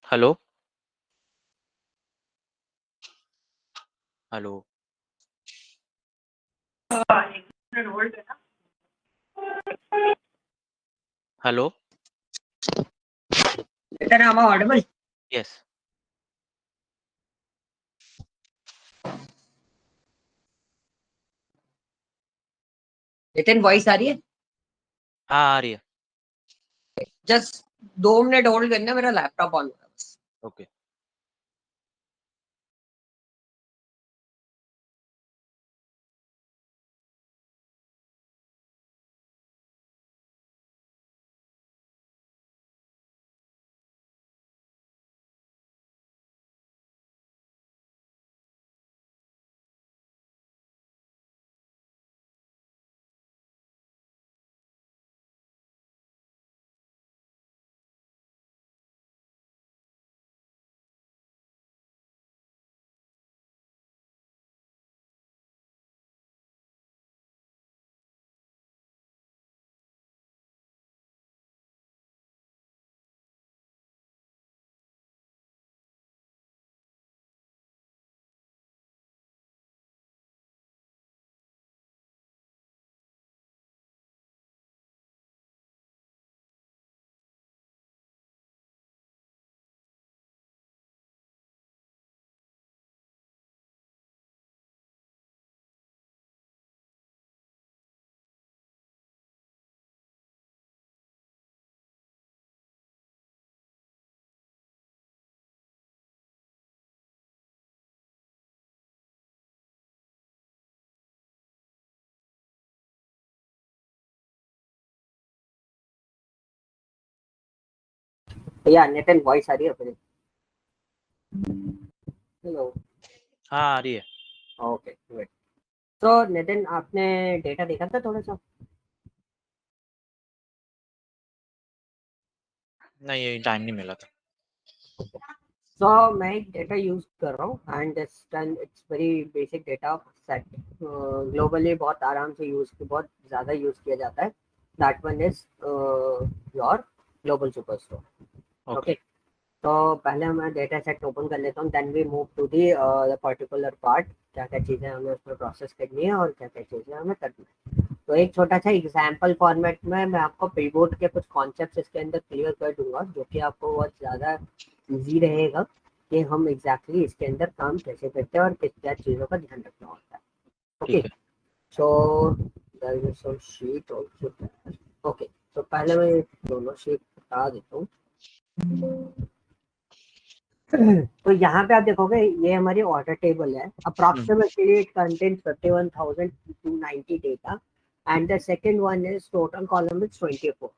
Hello hello hello Nitin, am I audible? Yes Nitin voice आ रही है? हाँ आ रही है जस्ट 2 मिनट होल्ड करना, मेरा लैपटॉप ऑन हो रहा है बस। ओके या नितिन वॉइस आ रही है अपनी? हेलो। हाँ आ रही है ओके गुड। तो नितिन, आपने डेटा देखा था थोड़ा सा? नहीं ये टाइम नहीं मिला था तो मैं एक डेटा यूज कर रहा हूँ and it's very basic data set. Globally बहुत आराम से बहुत ज़्यादा यूज किया जाता है। That one is your global super store. Okay okay. तो पहले मैं डेटा सेट ओपन कर लेता हूँ, then we move to the particular part. क्या क्या चीज़ें हमें उसमें प्रोसेस करनी है और क्या क्या चीज़ें हमें करनी है। तो एक छोटा सा एग्जाम्पल फॉर्मेट में मैं आपको पिवोट के कुछ कॉन्सेप्ट्स इसके अंदर क्लियर कर दूंगा, जो कि आपको बहुत ज़्यादा इजी रहेगा कि हम एग्जैक्टली इसके अंदर काम कैसे करते हैं और किस क्या चीज़ों का ध्यान रखना होता है। ओके। ठीक है सो शीट ऑल्सो। ओके। तो पहले मैं दोनों शीट बता देता हूँ। तो यहाँ पे आप देखोगे ये हमारी ऑर्डर टेबल है। Approximately it contains 51,290 data and the second one is total column is 24।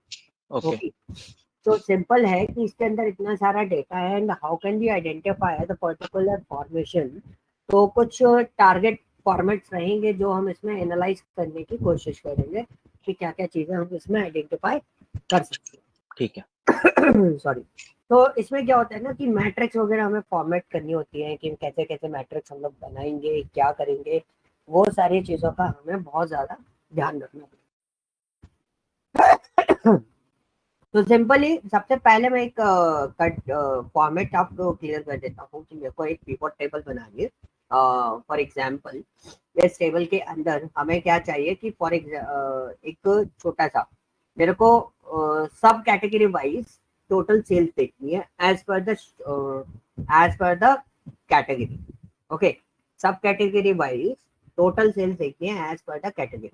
Okay okay. तो सिंपल है कि इसके अंदर इतना सारा डेटा है and how can we identify the particular formation. तो कुछ टारगेट फॉर्मेट्स रहेंगे जो हम इसमें एनालाइज करने की कोशिश करेंगे कि क्या क्या चीजें हम इसमें आइडेंटिफाई कर सकते हैं। ठीक है सॉरी। तो इसमें क्या होता है ना कि मैट्रिक्स वगैरह हमें फॉर्मेट करनी होती है कि कैसे कैसे मैट्रिक्स हम लोग बनाएंगे, क्या करेंगे, वो सारी चीज़ों का हमें बहुत ज़्यादा ध्यान रखना पड़ेगा। तो सिंपली सबसे पहले मैं एक फॉर्मेट आपको क्लियर कर देता हूँ कि मेरे को एक पिवट टेबल बनानी है। फॉर एग्जांपल इस टेबल के अंदर हमें क्या चाहिए कि एक छोटा सा मेरे को सब कैटेगरी वाइज टोटल सेल्स देखनी है as per the category. Okay. Sub category wise total sales देखनी है एज पर द कैटेगरी।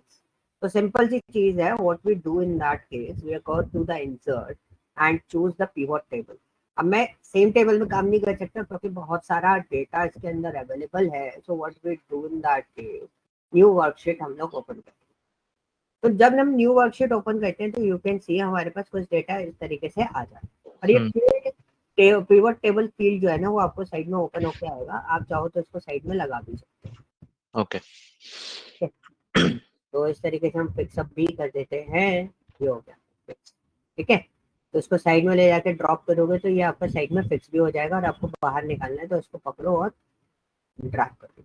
तो सिंपल सी चीज है, what we do in that case, we go to the insert and choose the pivot table. अब मैं same table में काम नहीं कर सकता क्योंकि बहुत सारा डेटा इसके अंदर अवेलेबल है। So what we do in that case, new worksheet हम लोग ओपन करते हैं। तो जब हम न्यू वर्कशीट ओपन करते हैं तो यू कैन सी हमारे पास कुछ डेटा इस तरीके से आ जाता है। और ये फील्ड पिवट टेबल फील्ड जो है ना वो आपको साइड में ओपन होकर आएगा। आप चाहो तो इसको साइड में लगा भी सकते ओके हैं। तो इस तरीके से हम फिक्सअप भी कर देते हैं। ये हो गया फिक्स। ठीक है। तो इसको साइड में ले जाके ड्रॉप करोगे तो ये आपका साइड में फिक्स भी हो जाएगा और आपको बाहर निकालना है तो इसको पकड़ो और ड्रैग कर दो।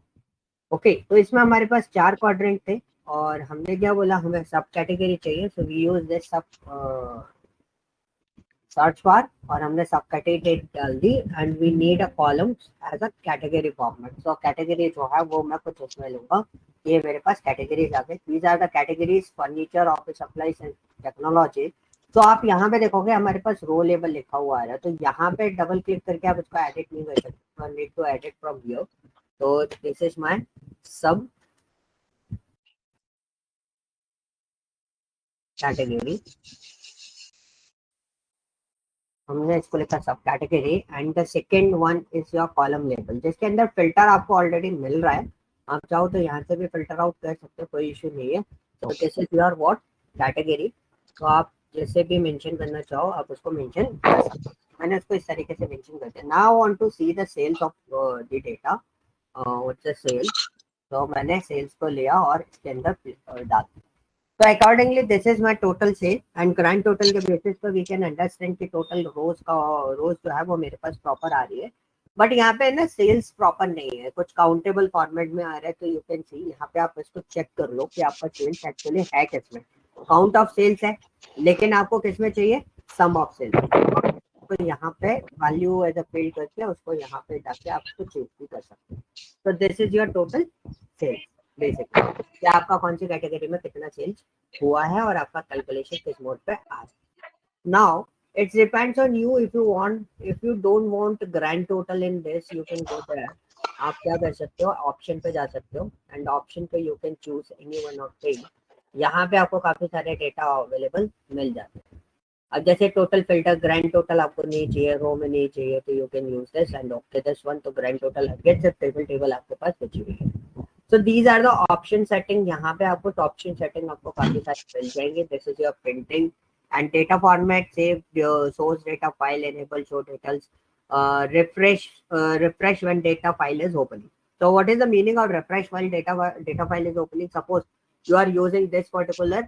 ओके। तो इसमें हमारे पास 4 क्वाड्रेंट थे और हमने क्या बोला, हमें सब कैटेगरी चाहिए। So we use this search bar और हमने सब कैटेगरी डाल दी and we need a column as a category format. So category जो है वो मैं कुछ उसमें लूंगा। ये मेरे पास कैटेगरीज आ गए। These are the categories furniture, office supplies and technology. तो आप यहाँ पे देखोगे हमारे पास रो लेबल लिखा हुआ आ रहा है, तो यहाँ पे डबल क्लिक करके आप इसको एडिट नहीं कर सकते, need to edit from here. तो दिस इज माय सब कैटेगरी, हमने इसको लिखा sub category and the second one is your column label, जिसके अंदर फिल्टर आपको ऑलरेडी मिल रहा है। आप चाहो तो यहाँ से भी फिल्टर आउट कर सकते हो, कोई इशू नहीं है। तो this is your what category. तो आप जैसे भी मेंशन करना चाहो आप उसको मेंशन कर सकते हो। मैंने उसको इस तरीके से मेंशन कर दिया। Now want to see the sales of the data, what's the sales. तो मैंने सेल्स को लिया और इसके अंदर डाल दिया। So accordingly, this is my total sale and grand total के basis पर we can understand कि total रोज जो है वो मेरे पास प्रॉपर आ रही है। बट यहाँ पे ना सेल्स प्रॉपर नहीं है, कुछ काउंटेबल फॉर्मेट में आ रहा है। तो यू कैन सी यहाँ पे आप इसको चेक कर लो कि आपका सेल्स एक्चुअली है किसमें। काउंट ऑफ सेल्स है, लेकिन आपको किसमें चाहिए, सम ऑफ सेल्स। तो यहाँ पे वैल्यू एज अ फील्ड करके उसको यहाँ पे जाके आप उसको चेंज भी कर सकते हैं। तो this is your total sales basically, कि आपका कौन सी कैटेगरी में कितना सेल्स हुआ है और आपका कैलकुलेशन किस मोड पे आ रहा है। Now it depends on you if you want, if you don't want grand total in this you can go there। आप क्या कर सकते हो, ऑप्शन पे जा सकते हो एंड ऑप्शन पे you can choose any one of three. यहाँ पे आपको काफी सारे डेटा अवेलेबल मिल जाते हैं। अब जैसे टोटल फिल्टर, ग्रैंड टोटल आपको नहीं चाहिए, रो में नहीं चाहिए, तो you can use this and okay this one. तो ग्रैंड टोटल हट सिर्फ टेबल आपके पास बची हुई है। So these are the option setting। यहाँ पे आपको ऑप्शन सेटिंग आपको काफी सारे मिल जाएंगे। This is your printing and data format, save source data file, enable show details, refresh when data file is opening। So what is the meaning of refresh while data file is opening? Suppose you are using this particular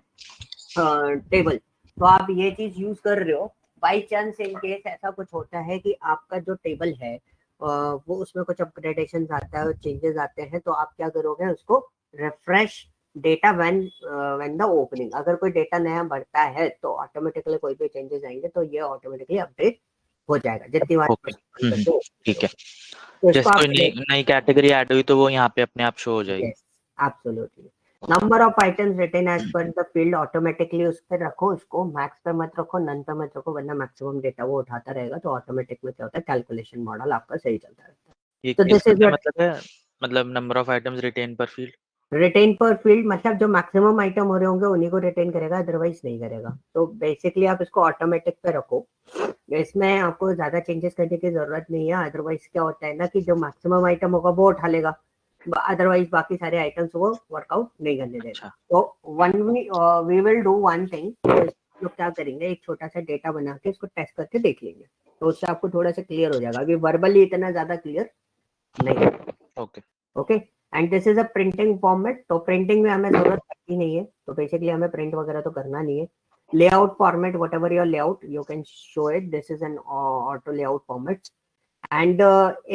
table, तो आप ये चीज use कर रहे हो। By chance in case ऐसा कुछ होता है कि आपका जो टेबल है वो उसमें कुछ अपग्रेडेशन आता है, चेंजेस आते हैं, तो आप क्या करोगे, उसको refresh data when the opening. अगर कोई डेटा नया बढ़ता है तो ऑटोमेटिकली कोई भी चेंजेस आएंगे तो ये ऑटोमेटिकली अपडेट हो जाएगा जितनी बार। ठीक है। तो इसको जैसे आप कोई नई कैटेगरी ऐड हुई तो वो यहाँ पे अपने आप शो हो जाएगी। yes, absolutely। Number of items written as per the field, automatically उस पर रखो, उसको मैक्स पे मत रखो, नन पे मत रखो, वरना मैक्सिमम डेटा वो उठाता रहेगा। तो ऑटोमेटिक में क्या होता है, कैलकुलेशन मॉडल आपका सही चलता रहता है। ये तो दिस इसका इज क्या योर मतलब है, मतलब नंबर ऑफ आइटम्स रिटेन पर फील्ड। रिटेन पर फील्ड, मतलब जो मैक्सिमम आइटम हो रहे होंगे उन्हीं को रिटेन करेगा, अदरवाइज नहीं करेगा। तो बेसिकली आप इसको ऑटोमेटिक पे रखो, इसमें आपको ज्यादा चेंजेस करने की जरूरत नहीं है। अदरवाइज क्या होता है ना कि जो मैक्सिमम आइटम होगा वो उठा लेगा, अदरवाइज बाकी सारे आइटम्स वो वर्कआउट नहीं करने देगा। तो we will do one thing. तो क्या करेंगे, एक छोटा सा डेटा बना के इसको टेस्ट करके देख लेंगे, तो उससे आपको थोड़ा सा क्लियर हो जाएगा। अभी वर्बली इतना ज्यादा क्लियर नहीं। Okay okay and this is a printing format. तो प्रिंटिंग में हमें जरूरत पड़ती नहीं है, तो बेसिकली हमें प्रिंट वगैरह तो करना नहीं है। Layout format, what ever your layout you can show it. This is an auto layout format and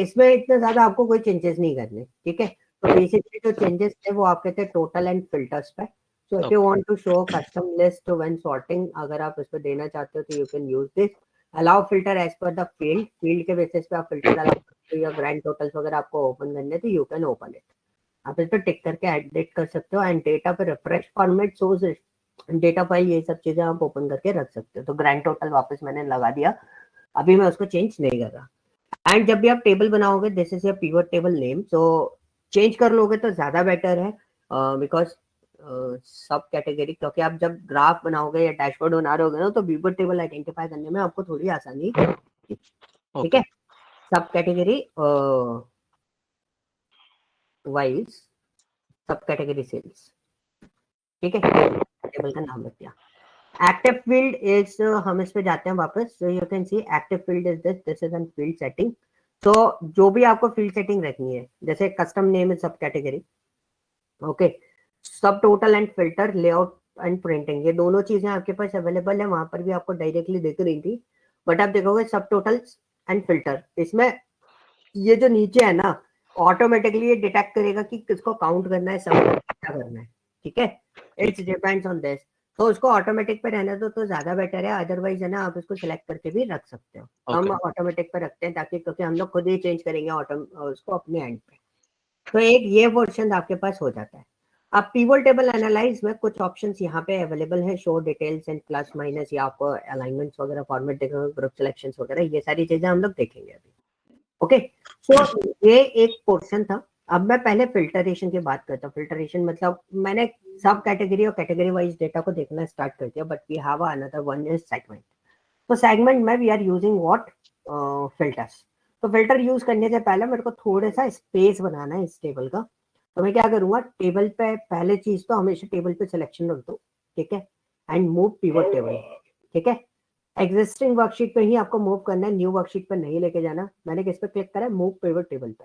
इसमें इतना ज्यादा आपको कोई चेंजेस नहीं करने, ठीक है। तो बेसिकली जो चेंजेस थे वो आपके थे टोटल एंड फिल्टर्स पे। So if you want to show custom list when sorting, अगर आप इस पे देना चाहते हो तो you can use this. Allow filter as per the field, field के बेसिस पे आप फिल्टर अलाउ करते हो, या ग्रैंड टोटल्स वगैरह आपको ओपन करने तो यू कैन ओपन इट। आप इस पे टिक करके एडिट कर सकते हो एंड डेटा पे refresh format, source data file, ये सब चीजें आप ओपन करके रख सकते हो। तो ग्रैंड टोटल वापस मैंने लगा दिया, अभी मैं उसको चेंज नहीं कर रहा। एंड जब भी आप टेबल बनाओगे, this is your pivot table name, तो चेंज कर लोगे तो ज्यादा बेटर है, बिकॉज सब कैटेगरी, क्योंकि आप जब ग्राफ बनाओगे या डैशबोर्ड बना रहे होगे ना, तो पिवट टेबल आइडेंटिफाई करने में आपको थोड़ी आसानी, ठीक है। सब कैटेगरी वाइज, सब कैटेगरी सेल्स, ठीक है, टेबल का नाम रख दिया। एक्टिव फील्ड इज, हम इस पे जाते हैं वापस। सो you can C active field is this is an field setting. तो जो भी आपको फील्ड सेटिंग रखनी है, जैसे कस्टम नेम इज सब कैटेगरी, ओके, सब total and filter, layout and printing, ये दोनों चीजें आपके पास अवेलेबल है। वहां पर भी आपको डायरेक्टली दिख रही थी, बट आप देखोगे सब टोटल एंड फिल्टर, इसमें ये जो नीचे है ना, ऑटोमेटिकली ये डिटेक्ट करेगा कि किसको काउंट करना है, सब करना है, ठीक है। It's depends on this. तो उसको ऑटोमेटिक पे रहने दो तो ज्यादा बेटर है, अदरवाइज है ना आप इसको सिलेक्ट करके भी रख सकते हो। हम ऑटोमेटिक पे रखते हैं ताकि, क्योंकि हम लोग खुद ही चेंज करेंगे उसको अपने एंड पे। तो एक ये पोर्शन आपके पास हो जाता है। अब पिवट टेबल एनालाइज में कुछ ऑप्शंस यहाँ पे अवेलेबल है, show details and plus minus, या आपको अलाइनमेंट्स वगैरह, फॉर्मेट देखेंगे, ग्रुप सिलेक्शंस वगैरह, ये सारी चीजें हम लोग देखेंगे अभी। ओके, सो ये एक पोर्शन था। अब मैं पहले फिल्टरेशन की बात करता हूँ। फिल्टरेशन मतलब मैंने सब कैटेगरी और कैटेगरी वाइज डेटा को देखना स्टार्ट कर दिया, but we have another one is segment. तो सेगमेंट में we are using what, filters. तो फिल्टर यूज करने से पहले मेरे को थोड़ा सा स्पेस बनाना है इस टेबल का। तो मैं क्या करूंगा, टेबल पे पहले चीज तो हमेशा टेबल पे सिलेक्शन रख दो, ठीक है, एंड मूव पिवट टेबल, ठीक है। एग्जिस्टिंग वर्कशीट पे ही आपको मूव करना है, न्यू वर्कशीट पे नहीं लेके जाना। मैंने किस पे क्लिक करा है, मूव पिवट टेबल पे।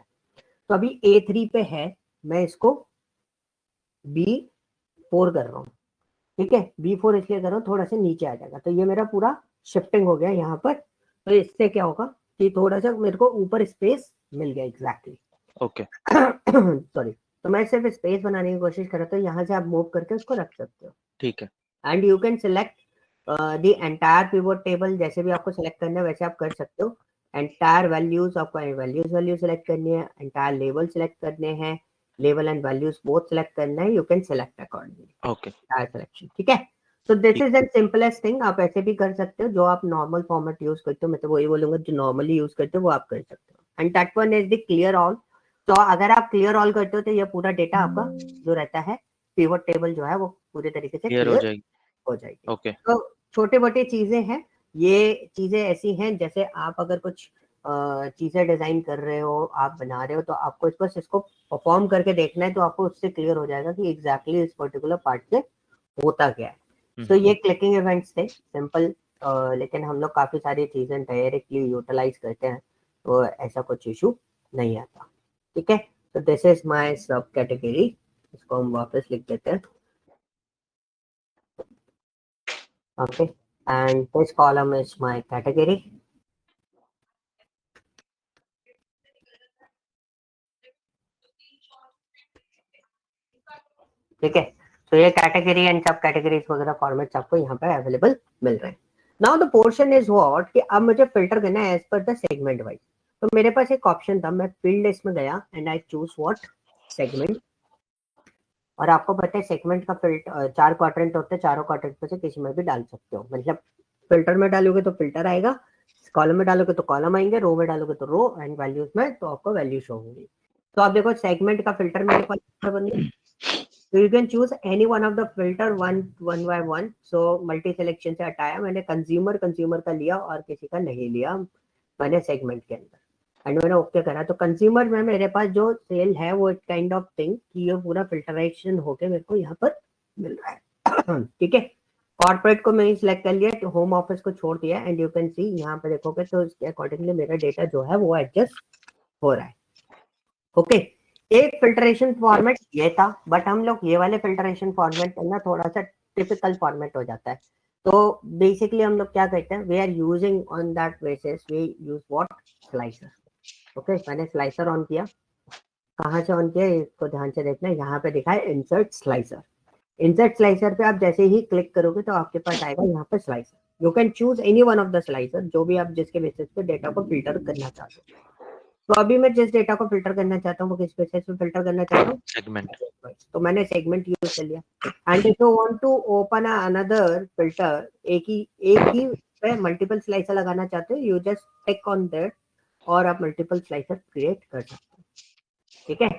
तो अभी A3 पे है, मैं इसको B4 कर रहा हूँ, ठीक है। B4 इसलिए कर रहा हूँ, थोड़ा सा नीचे आ जाएगा, तो ये मेरा पूरा शिफ्टिंग हो गया यहाँ पर। तो इससे क्या होगा कि थोड़ा सा मेरे को ऊपर स्पेस मिल गया, एग्जैक्टली। ओके, सॉरी, तो मैं सिर्फ स्पेस बनाने की कोशिश कर रहा था, यहाँ से आप मूव करके उसको रख सकते हो। ठीक है। And you can select the entire pivot table, जैसे भी आपको सिलेक्ट करना है वैसे आप कर सकते हो। एंटायर वैल्यूज, आपको वैल्यू सिलेक्ट करनी है, एंटायर लेवल सिलेक्ट करने हैं, level and values both select करना है। You can select accordingly okay, entire selection, ठीक है। तो this is an simplest thing. आप ऐसे भी कर सकते हो, जो आप नॉर्मल फॉर्मेट यूज करते हो, मैं तो वही बोलूंगा जो नॉर्मली यूज करते हो वो आप कर सकते हो। And that one is the clear all. तो अगर आप क्लियर ऑल करते हो तो ये पूरा डेटा आपका जो रहता है, पिवट टेबल जो है वो पूरे तरीके से क्लियर हो क्लियर जाएगी। हो जाएगी। ओके, तो छोटे मोटे चीजें हैं, ये चीजें ऐसी हैं जैसे आप अगर कुछ चीजें डिजाइन कर रहे हो, आप बना रहे हो, तो आपको बस इसको परफॉर्म करके देखना है, तो आपको उससे क्लियर हो जाएगा कि एग्जैक्टली इस पर्टिकुलर पार्ट से होता क्या है। तो ये क्लिकिंग इवेंट्स थे सिंपल, लेकिन हम लोग काफी सारी चीजें डायरेक्टली यूटिलाइज करते हैं, तो ऐसा कुछ इशू नहीं आता, ठीक है। तो दिस इज माय सब कैटेगरी, इसको हम वापस लिख देते हैं। Okay, and this column is my category. ठीक है, तो ये कैटेगरी एंड सब कैटेगरीज वगैरह फॉर्मेट्स आपको यहाँ पे अवेलेबल मिल रहे हैं। Now the portion is what, कि अब मुझे फिल्टर करना है as per the segment wise. तो मेरे पास एक ऑप्शन था, मैं फील्ड लिस्ट में गया and I choose what, segment. और आपको पता है सेगमेंट का फिल्टर 4 क्वाड्रेंट होते हैं, चारों क्वाड्रेंट में से किसी में भी डाल सकते हो। मतलब फिल्टर में डालोगे तो फिल्टर आएगा, कॉलम में डालोगे तो कॉलम आएंगे, रो में डालोगे तो रो, एंड वैल्यूज में तो आपको वैल्यू शो होगी। तो आप देखो सेगमेंट का फिल्टर मेरे पास बन गया। तो you can choose any one of the filter one by one. So multi selection से हटाया मैंने, कंज्यूमर का लिया और किसी का नहीं लिया मैंने सेगमेंट के अंदर, एंड मैंने ओके करा। तो कंज्यूमर में मेरे पास जो सेल है वो एक काइंड ऑफ थिंग कि ये पूरा फिल्टरेशन होके मेरे को यहाँ पर मिल रहा है, ठीक है। कॉर्पोरेट को मैंने सिलेक्ट कर लिया, तो होम ऑफिस को छोड़ दिया, एंड यू कैन सी यहाँ पे देखोगे तो इसके अकॉर्डिंगली मेरा डेटा जो है वो एडजस्ट हो रहा है। ओके, एक फिल्टरेशन फॉर्मेट ये था, बट हम लोग ये वाले फिल्टरेशन फॉर्मेट ना थोड़ा सा टिपिकल फॉर्मेट हो जाता है। तो बेसिकली हम लोग क्या करते हैं, we are using on that basis we use what, slicer. Okay, मैंने स्लाइसर ऑन किया। कहाँ से ऑन किया इसको ध्यान से देखना, यहाँ पे दिखा है इंसर्ट स्लाइसर। इंसर्ट स्लाइसर पे आप जैसे ही क्लिक करोगे तो आपके पास आएगा यहाँ पे slicer. You can choose any one of the slicer, जो भी आप जिसके बेसिस पे डेटा को फिल्टर करना चाहते हो। तो अभी मैं जिस डेटा को फिल्टर करना चाहता हूँ वो किस बेसिस पे फिल्टर करना चाहता हूँ, सेगमेंट। तो मैंने सेगमेंट यूज कर लिया। And if you want to open another filter, एक ही पे मल्टीपल स्लाइसर लगाना चाहते हो, you just tick on that और आप मल्टीपल स्लाइसर क्रिएट कर सकते हो, ठीक है।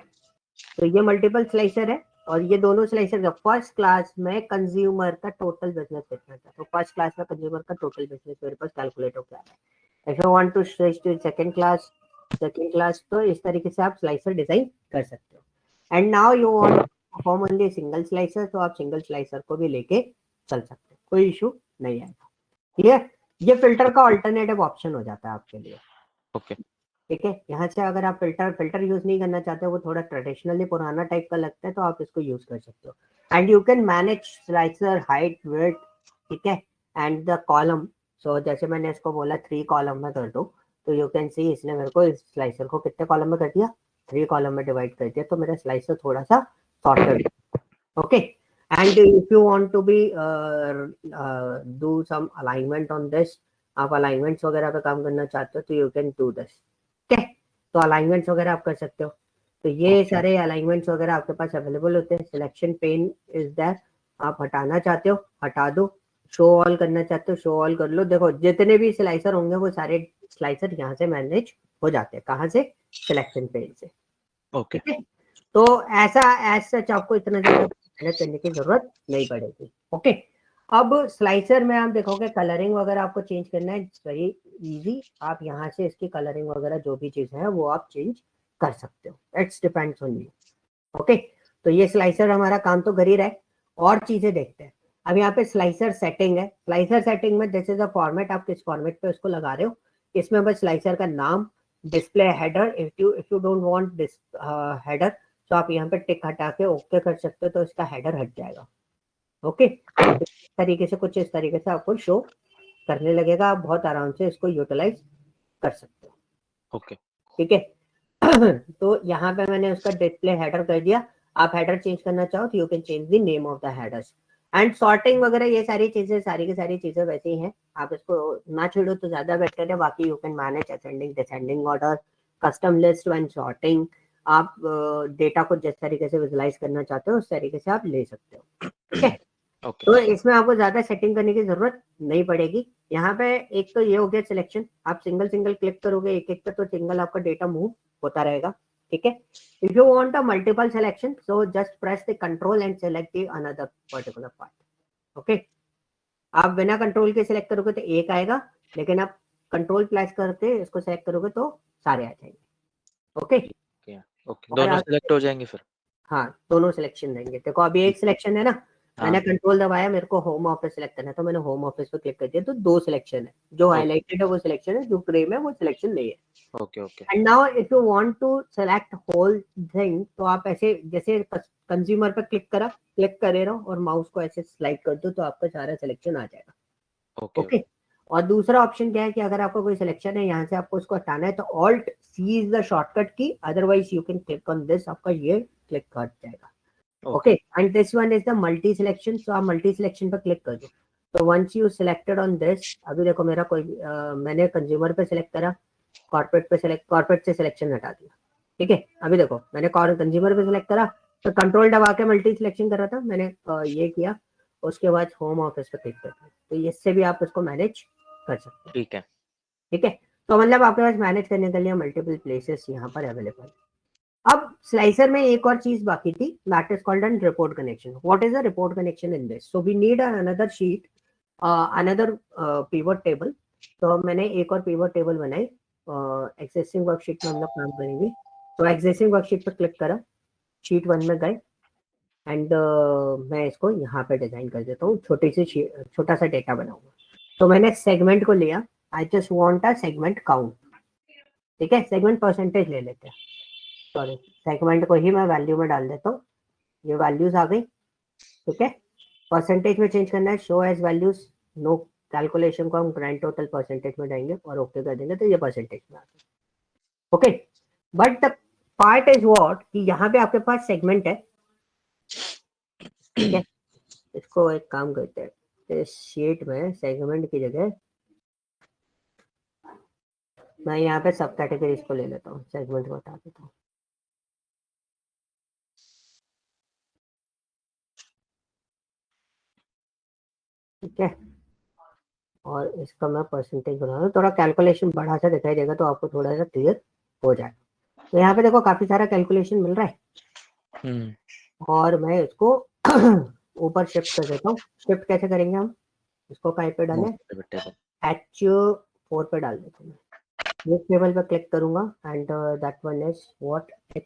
तो ये मल्टीपल स्लाइसर है, और ये दोनों स्लाइसर का फर्स्ट क्लास में कंज्यूमर का टोटल बिजनेस देखना चाहता हूँ। फर्स्ट क्लास में कंज्यूमर का टोटल बिजनेस मेरे पास कैलकुलेट होकर आ रहा है। If you want to switch to second class, तो इस तरीके से आप स्लाइसर डिजाइन कर सकते हो। And now you want perform only single slicer, तो आप सिंगल स्लाइसर को भी लेके चल सकते हो, कोई इशू नहीं आएगा, क्लियर। ये फिल्टर का ऑल्टरनेटिव ऑप्शन हो जाता है आपके लिए, ओके, ठीक है। यहाँ से अगर आप फिल्टर यूज नहीं करना चाहते हो, वो थोड़ा ट्रेडिशनली पुराना टाइप का लगता है, तो आप इसको यूज कर सकते हो। And you can manage slicer height width, ठीक है, एंड द कॉलम। सो जैसे मैंने इसको बोला 3 कॉलम में कर दो, तो यू कैन सी इसने मेरे को इस स्लाइसर को कितने कॉलम में कर दिया, 3 कॉलम में डिवाइड कर दिया, तो मेरा स्लाइसर थोड़ा सा shorter. Okay, And if you want to be do some alignment on this, आप alignments वगैरह पे काम करना चाहते हो तो you can do this. ठीक है, तो alignments वगैरह आप कर सकते हो. तो ये सारे alignments वगैरह आपके पास available होते हैं. Selection pane is there. आप हटाना चाहते हो हटा दो, शो ऑल करना चाहते हो शो ऑल कर लो. देखो जितने भी स्लाइसर होंगे वो सारे स्लाइसर यहाँ से मैनेज हो जाते हैं. कहाँ से? सिलेक्शन पेन से. ओके. तो ऐसा एज सच आपको इतना ज्यादा मेहनत करने की जरूरत नहीं पड़ेगी. ओके, अब स्लाइसर में आप देखोगे कलरिंग वगैरह आपको चेंज करना है. It's very easy. आप यहाँ से इसकी कलरिंग वगैरह जो भी चीज है वो आप चेंज कर सकते हो. It's depends on you. Okay, तो ये स्लाइसर हमारा काम तो कर ही रहा है. और चीजें देखते हैं. अब यहाँ पे स्लाइसर सेटिंग है. स्लाइसर सेटिंग में दिस इज अ फॉर्मेट. आप किस फॉर्मेट पे उसको लगा रहे हो. इसमें बस स्लाइसर का नाम, display header. If you don't want this header तो आप यहाँ पे टिक हटा के ओके कर सकते हो तो इसका हेडर हट जाएगा. ओके, इस तरीके से कुछ इस तरीके से आपको शो करने लगेगा. आप बहुत आराम से इसको यूटिलाइज कर सकते हो. ओके, ठीक है. तो यहाँ पे मैंने उसका डिस्प्ले हेडर कर दिया. आप हेडर चेंज करना चाहो तो you can change the name of the headers and sorting वगैरह. ये सारी चीजें सारी की सारी चीजें वैसे ही हैं. आप इसको ना छेड़ो तो ज्यादा बेटर है. बाकी you can manage ascending descending order, custom list and sorting. आप डेटा को जिस तरीके से विजुलाइज करना चाहते हो उस तरीके से आप ले सकते हो. ठीक है, तो इसमें आपको ज्यादा सेटिंग करने की जरूरत नहीं पड़ेगी. यहाँ पे एक तो ये हो गया सिलेक्शन. आप सिंगल सिंगल क्लिक करोगे एक एक पे तो सिंगल आपका डेटा मूव होता रहेगा. ठीक है. If you want a multiple selection so just press the control and select the another particular part. Okay, आप बिना कंट्रोल के सिलेक्ट करोगे तो एक आएगा, लेकिन आप कंट्रोल प्रेस करके इसको सेलेक्ट करोगे तो सारे आ जाएंगे. ओके, ओके, दोनों सिलेक्ट हो जाएंगे फिर. हाँ, दोनों सिलेक्शन देंगे. देखो अभी एक सिलेक्शन है ना, मैंने कंट्रोल दबाया, मेरे को होम ऑफिस सिलेक्ट करना है तो मैंने होम ऑफिस पे क्लिक कर दिया तो दो सिलेक्शन है. जो हाईलाइटेड है वो सिलेक्शन है, जो ग्रे में वो सिलेक्शन नहीं है. Okay okay. And now if you want to select whole thing तो आप ऐसे जैसे कंज्यूमर पे क्लिक करे रहो और माउस को ऐसे स्लाइड कर दो तो आपका सारा सिलेक्शन आ जाएगा. ओके. और दूसरा ऑप्शन क्या है कि अगर आपका कोई सिलेक्शन है यहाँ से आपको उसको हटाना है तो alt C is the shortcut key. Otherwise you can click on this. आपका ये क्लिक हट जाएगा. Okay, and this one is the multi selection. तो आप मल्टी सिलेक्शन पर क्लिक कर दो. तो once you selected on this, अभी देखो मेरा कोई मैंने कंज्यूमर पे सिलेक्ट करा, कॉर्पोरेट पे सिलेक्ट, कॉर्पोरेट से सिलेक्शन हटा दिया. ठीक है, अभी देखो मैंने कंज्यूमर पे सिलेक्ट करा तो कंट्रोल दबा के मल्टी सिलेक्शन कर रहा था, मैंने ये किया, उसके बाद होम ऑफिस पे क्लिक कर दिया. तो इससे भी आप इसको मैनेज कर सकते हैं. ठीक है. ठीक है, तो मतलब आपके पास मैनेज करने के लिए मल्टीपल प्लेसेस यहाँ पर अवेलेबल. अब स्लाइसर में एक और चीज बाकी थी, that is called an report connection. What is a report connection in this? So we need another sheet, another pivot table. तो मैंने एक और पिवट टेबल बनाई. एक्सेसिंग वर्कशीट में हम लोग काम करेंगे. तो एक्सेसिंग वर्कशीट पर क्लिक करा, शीट 1 में गए एंड मैं इसको यहाँ पे डिजाइन कर देता हूँ. छोटा सा डेटा बनाऊंगा. तो मैंने सेगमेंट को लिया. आई just want a segment count. ठीक है, सेगमेंट परसेंटेज ले लेते हैं. सॉरी, सेगमेंट को ही मैं वैल्यू में डाल देता हूँ. ये वैल्यूज आ गई. ठीक है, परसेंटेज में चेंज करना है, show as values. No calculation को हम ग्रैंड टोटल परसेंटेज में डालेंगे और ओके कर देंगे तो ये परसेंटेज में आ गया. Okay, but the part is what कि यहाँ पे आपके पास सेगमेंट है. ठीक है, इसको एक काम करते हैं, इस शीट में सेगमेंट की जगह मैं यहाँ पे सब कैटेगरीज को ले लेता हूँ, सेगमेंट बता देता हूँ. ठीक है, और इसका मैं परसेंटेज बना दूँ. थोड़ा कैलकुलेशन बड़ा सा दिखाई देगा तो आपको थोड़ा सा क्लियर हो जाएगा. तो यहाँ पे देखो काफी सारा कैलकुलेशन मिल रहा है. और मैं इसको ऊपर शिफ्ट कर देता हूँ. शिफ्ट कैसे करेंगे हम? इसको कहीं पे डालें, H4 पे डाल देते हैं. ये टेबल पे क्लिक करूंगा and that one is what H.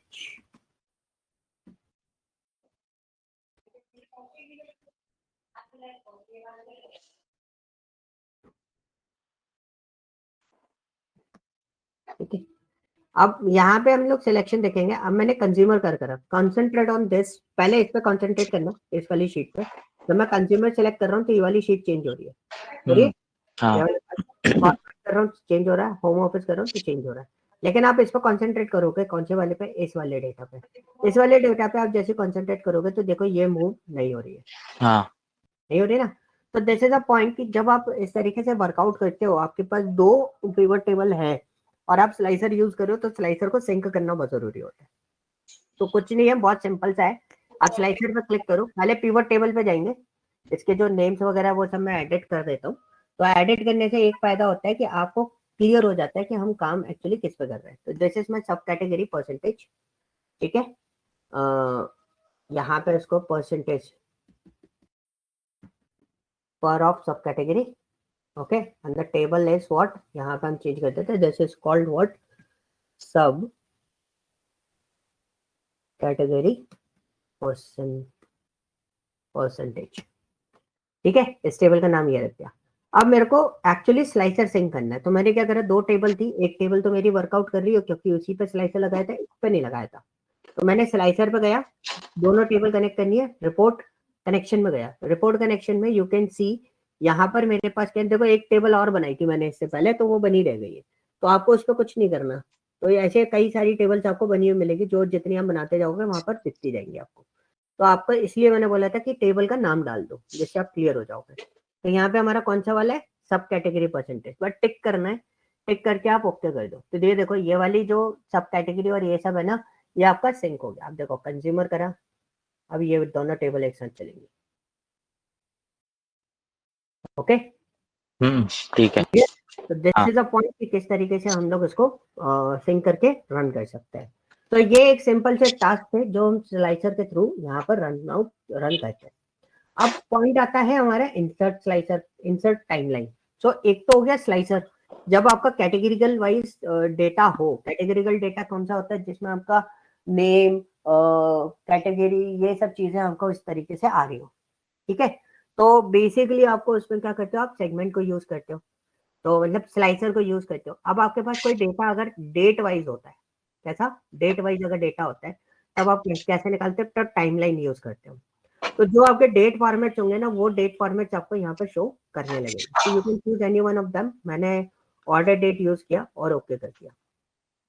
ठीक है, अब यहाँ पे हम लोग सिलेक्शन देखेंगे. अब मैंने कंज्यूमर करा, कंसंट्रेट ऑन दिस. पहले इस पे कंसंट्रेट करना, इस वाली शीट पे. जब मैं कंज्यूमर सेलेक्ट कर रहा हूँ तो ये वाली शीट चेंज हो रही है. कर रहा हूँ चेंज हो रहा है. होम ऑफिस कर रहा हूँ तो चेंज हो रहा है. लेकिन आप इस पर कॉन्सेंट्रेट करोगे कौन से वाले पे, इस वाले डेटा पे। इस वाले डेटा पे आप जैसे कॉन्सेंट्रेट करोगे तो देखो ये मूव नहीं हो रही है, हाँ नहीं हो रही ना। तो दिस इज अ पॉइंट कि जब आप इस तरीके से वर्कआउट करते हो, आपके पास दो पिवट टेबल है और आप स्लाइसर यूज करो, तो स्लाइसर को सिंक करना बहुत जरूरी होता है। तो कुछ नहीं है, बहुत सिंपल सा है। आप स्लाइसर पे क्लिक करो, पहले पिवट टेबल पे जाएंगे, इसके जो नेम्स वगैरह वो सब मैं एडिट कर देता हूँ। तो एडिट करने से एक फायदा होता है कि आपको क्लियर हो जाता है कि हम काम एक्चुअली किस पे कर रहे हैं। तो दिस इज माई सब कैटेगरी परसेंटेज, ठीक है। यहाँ पे इसको परसेंटेज पर ऑफ सब category, okay, and the table is what, यहाँ पे हम चेंज कर देते हैं, दिस इज कॉल्ड व्हाट, सब कैटेगरी परसेंटेज, ठीक है। इस टेबल का नाम ये रख दिया। अब मेरे को एक्चुअली स्लाइसर सिंक करना है, तो मैंने क्या करा, दो टेबल थी, एक टेबल तो मेरी वर्कआउट कर रही हो क्योंकि उसी पे स्लाइसर लगाया था, इस पे नहीं लगाया था। तो मैंने स्लाइसर पे गया, दोनों टेबल कनेक्ट करनी है, रिपोर्ट कनेक्शन में गया, रिपोर्ट कनेक्शन में यू कैन सी यहाँ पर मेरे पास क्या, देखो एक टेबल और बनाई थी मैंने इससे पहले, तो वो बनी रह गई है, तो आपको उस पर कुछ नहीं करना। तो ऐसे कई सारी टेबल्स आपको बनी हुई मिलेगी, जो जितनी आप बनाते जाओगे वहां पर दिखती जाएंगी आपको। तो आपको इसलिए मैंने बोला था कि टेबल का नाम डाल दो, जिससे आप क्लियर हो जाओगे। तो यहाँ पे हमारा कौन सा वाला है, सब कैटेगरी परसेंटेज, बट टिक करना है, टिक करके आप ओके कर दो। तो ये देखो ये वाली जो सब कैटेगरी और ये सब है ना, ये आपका सिंक हो गया। आप देखो कंज्यूमर करा, अब ये दोनों टेबल एक साथ चलेंगे, ओके, ठीक है। तो दिस हाँ इज अ पॉइंट कि किस तरीके से हम लोग इसको सिंक करके रन कर सकते हैं। तो ये एक सिंपल से टास्क थे जो हम स्लाइसर के थ्रू यहाँ पर रन करते हैं। अब पॉइंट आता है हमारा इंसर्ट स्लाइसर, इंसर्ट टाइमलाइन। सो एक तो हो गया स्लाइसर, जब आपका कैटेगरिकल वाइज डेटा हो। कैटेगरिकल डेटा कौन सा होता है, जिसमें आपका नेम, कैटेगरी, ये सब चीजें आपको इस तरीके से आ रही हो, ठीक है। तो बेसिकली आपको उसमें क्या करते हो, आप सेगमेंट को यूज करते हो, तो मतलब स्लाइसर को यूज करते हो। अब आपके पास कोई डेटा अगर डेट वाइज होता है, कैसा, डेट वाइज अगर डेटा होता है, तब आप कैसे निकालते हो, तब टाइमलाइन यूज करते हो। तो जो आपके डेट फॉर्मेट्स होंगे ना, वो डेट फॉर्मेट्स आपको यहाँ पर शो करने लगेंगे। तो you can choose any one of them. मैंने ऑर्डर डेट यूज किया और ओके कर दिया,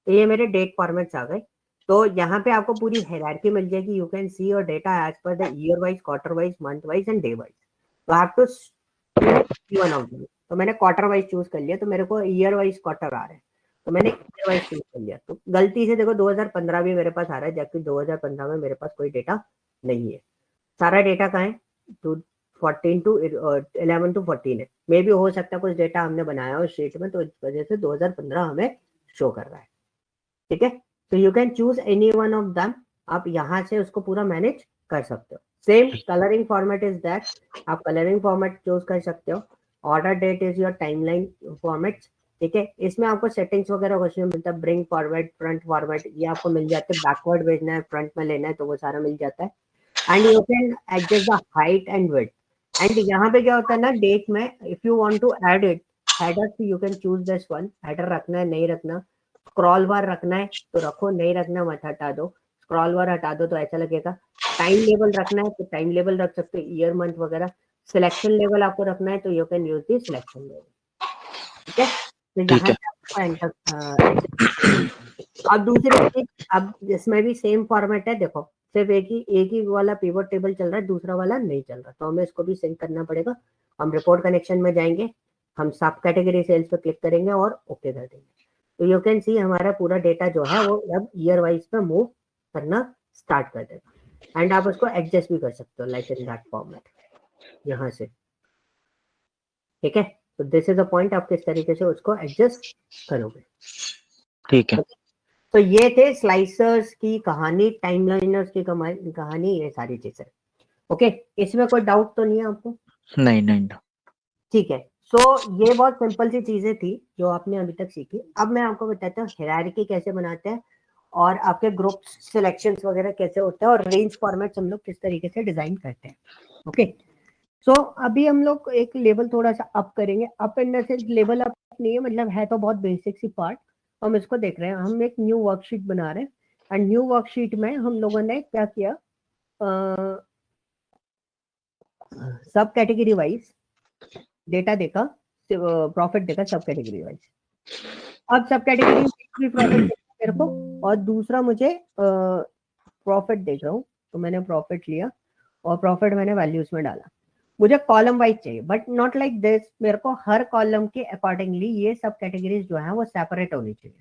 तो ये मेरे डेट फॉर्मेट्स आ गए। तो यहाँ पे आपको पूरी हायरार्की मिल जाएगी, you can see your data as per the year wise, quarter wise, month wise and day wise. तो have to choose one of them. तो मैंने क्वार्टर वाइज चूज कर लिया, तो मेरे को ईयर वाइज क्वार्टर आ रहे हैं, तो मैंने ईयर वाइज चूज कर लिया। तो गलती से देखो 2015 भी मेरे पास आ रहा है, जबकि 2015 में मेरे पास कोई डेटा नहीं है। सारा डेटा कहाँ है, तो 14 टू 11 टू 14 है। मे भी हो सकता है कुछ डेटा हमने बनाया हो शीट में, तो इस वजह से 2015 हमें शो कर रहा है, ठीक है। तो you can choose any one of them, आप यहाँ से उसको पूरा मैनेज कर सकते हो। Same colouring format is that, आप कलरिंग फॉर्मेट चूज कर सकते हो। Order date is your timeline format, ठीक है। इसमें आपको सेटिंग्स वगैरह कुछ नहीं मिलता, ब्रिंग फॉरवर्ड, फ्रंट फॉरवर्ड, ये आपको मिल जाते हैं। बैकवर्ड भेजना है, फ्रंट में लेना है, तो वो सारा मिल जाता है। And you can adjust the height and width. And यहाँ पे क्या होता है ना, डेट में if you want to add it header, you can choose this one. Header रखना है, नहीं रखना, स्क्रॉल बार रखना है तो रखो, नहीं रखना मत हटा दो। स्क्रॉल बार हटा दो तो ऐसा लगेगा। टाइम लेवल रखना है तो टाइम लेवल रख सकते हो, ईयर मंथ वगैरह। सिलेक्शन लेवल आपको रखना है तो you can use the selection level, ठीक है। तो ठीक यहाँ है। से आपको एंटर। अब दूसरी चीज, अब इसमें भी सेम फॉर्मेट है, देखो सिर्फ एक ही वाला पिवट टेबल चल रहा है, दूसरा वाला नहीं चल रहा, तो हमें इसको भी सिंक करना पड़ेगा। हम रिपोर्ट कनेक्शन में जाएंगे, हम सब कैटेगरी सेल्स पे क्लिक करेंगे और ओके कर देंगे। तो यू कैन सी हमारा पूरा डेटा जो है वो अब ईयर वाइज पे मूव करना स्टार्ट कर देगा। एंड आप उसको एडजस्ट भी कर सकते हो लाइक इन दैट फॉर्मेट यहाँ से, ठीक है। तो दिस इज अ पॉइंट, आप किस तरीके से उसको एडजस्ट करोगे। ठीक है। तो ये थे स्लाइसर्स की कहानी, टाइमलाइनर्स की कहानी, ये सारी चीजें, ओके। इसमें कोई डाउट तो नहीं है आपको? नहीं नहीं नहीं। ठीक है। सो ये बहुत सिंपल सी चीजें थी जो आपने अभी तक सीखी। अब मैं आपको बताता हूँ हायरार्की कैसे बनाते हैं और आपके ग्रुप सिलेक्शंस वगैरह कैसे होते हैं और रेंज फॉर्मेट्स हम लोग किस तरीके से डिजाइन करते हैं, ओके। सो अभी हम लोग एक लेवल थोड़ा सा अप करेंगे। Up in the sense level up नहीं है, मतलब है तो बहुत बेसिक सी पार्ट। हम इसको देख रहे हैं, हम एक न्यू वर्कशीट बना रहे हैं। एंड न्यू वर्कशीट में हम लोगों ने क्या किया, सब कैटेगरी वाइज डेटा देखा, प्रॉफिट देखा सब कैटेगरी वाइज। अब सब कैटेगरी भी प्रॉफिट मेरे को, और दूसरा मुझे प्रॉफिट देख रहा हूँ, तो मैंने प्रॉफिट लिया और प्रॉफिट मैंने वैल्यूज में डाला। मुझे कॉलम वाइज चाहिए, बट नॉट लाइक दिस, मेरे को हर कॉलम के अकॉर्डिंगली ये सब कैटेगरीज जो है वो सेपरेट होनी चाहिए।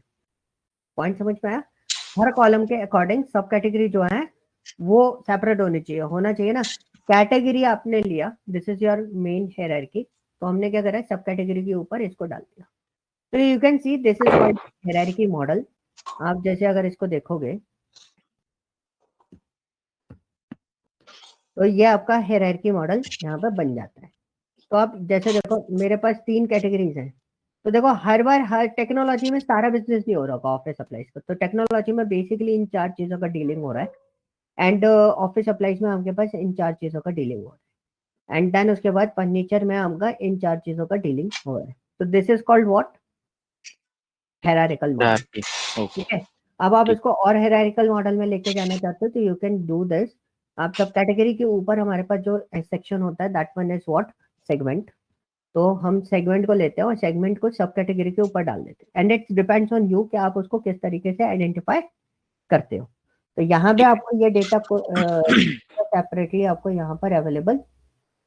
पॉइंट समझ में आया? हर कॉलम के अकॉर्डिंग सब कैटेगरी जो है वो सेपरेट होनी चाहिए, होना चाहिए ना। कैटेगरी आपने लिया, this is your main hierarchy, तो हमने क्या करा, सब कैटेगरी के ऊपर इसको डाल दिया। तो you can see this is called hierarchy model. आप जैसे अगर इसको देखोगे तो ये आपका हायरार्की मॉडल यहाँ पे बन जाता है। तो आप जैसे देखो मेरे पास 3 कैटेगरीज हैं, तो देखो हर बार हर टेक्नोलॉजी में सारा बिजनेस नहीं हो रहा होगा ऑफिस सप्लाईज का, तो टेक्नोलॉजी में बेसिकली इन 4 चीजों का डीलिंग हो रहा है, एंड ऑफिस सप्लाईज में आपके पास इन 4 चीजों का डीलिंग हो रहा है, एंड देन उसके बाद फर्नीचर में आपका इन 4 चीजों का डीलिंग हो रहा है। तो this is called what, hierarchical model. Hierarchy. Okay. ठीक है, अब आप ठीक. इसको और हायरार्किकल मॉडल में लेके जाना चाहते हो तो यू कैन डू दिस। आप सब कैटेगरी के ऊपर हमारे पास जो सेक्शन होता है that one is what, segment. तो हम सेगमेंट को लेते हैं और सेगमेंट को सब कैटेगरी के ऊपर डाल देते हैं, and it depends on you कि आप उसको किस तरीके से आइडेंटिफाई करते हो। तो यहाँ पे आपको ये डेटा को सेपरेटली आपको यहाँ पर अवेलेबल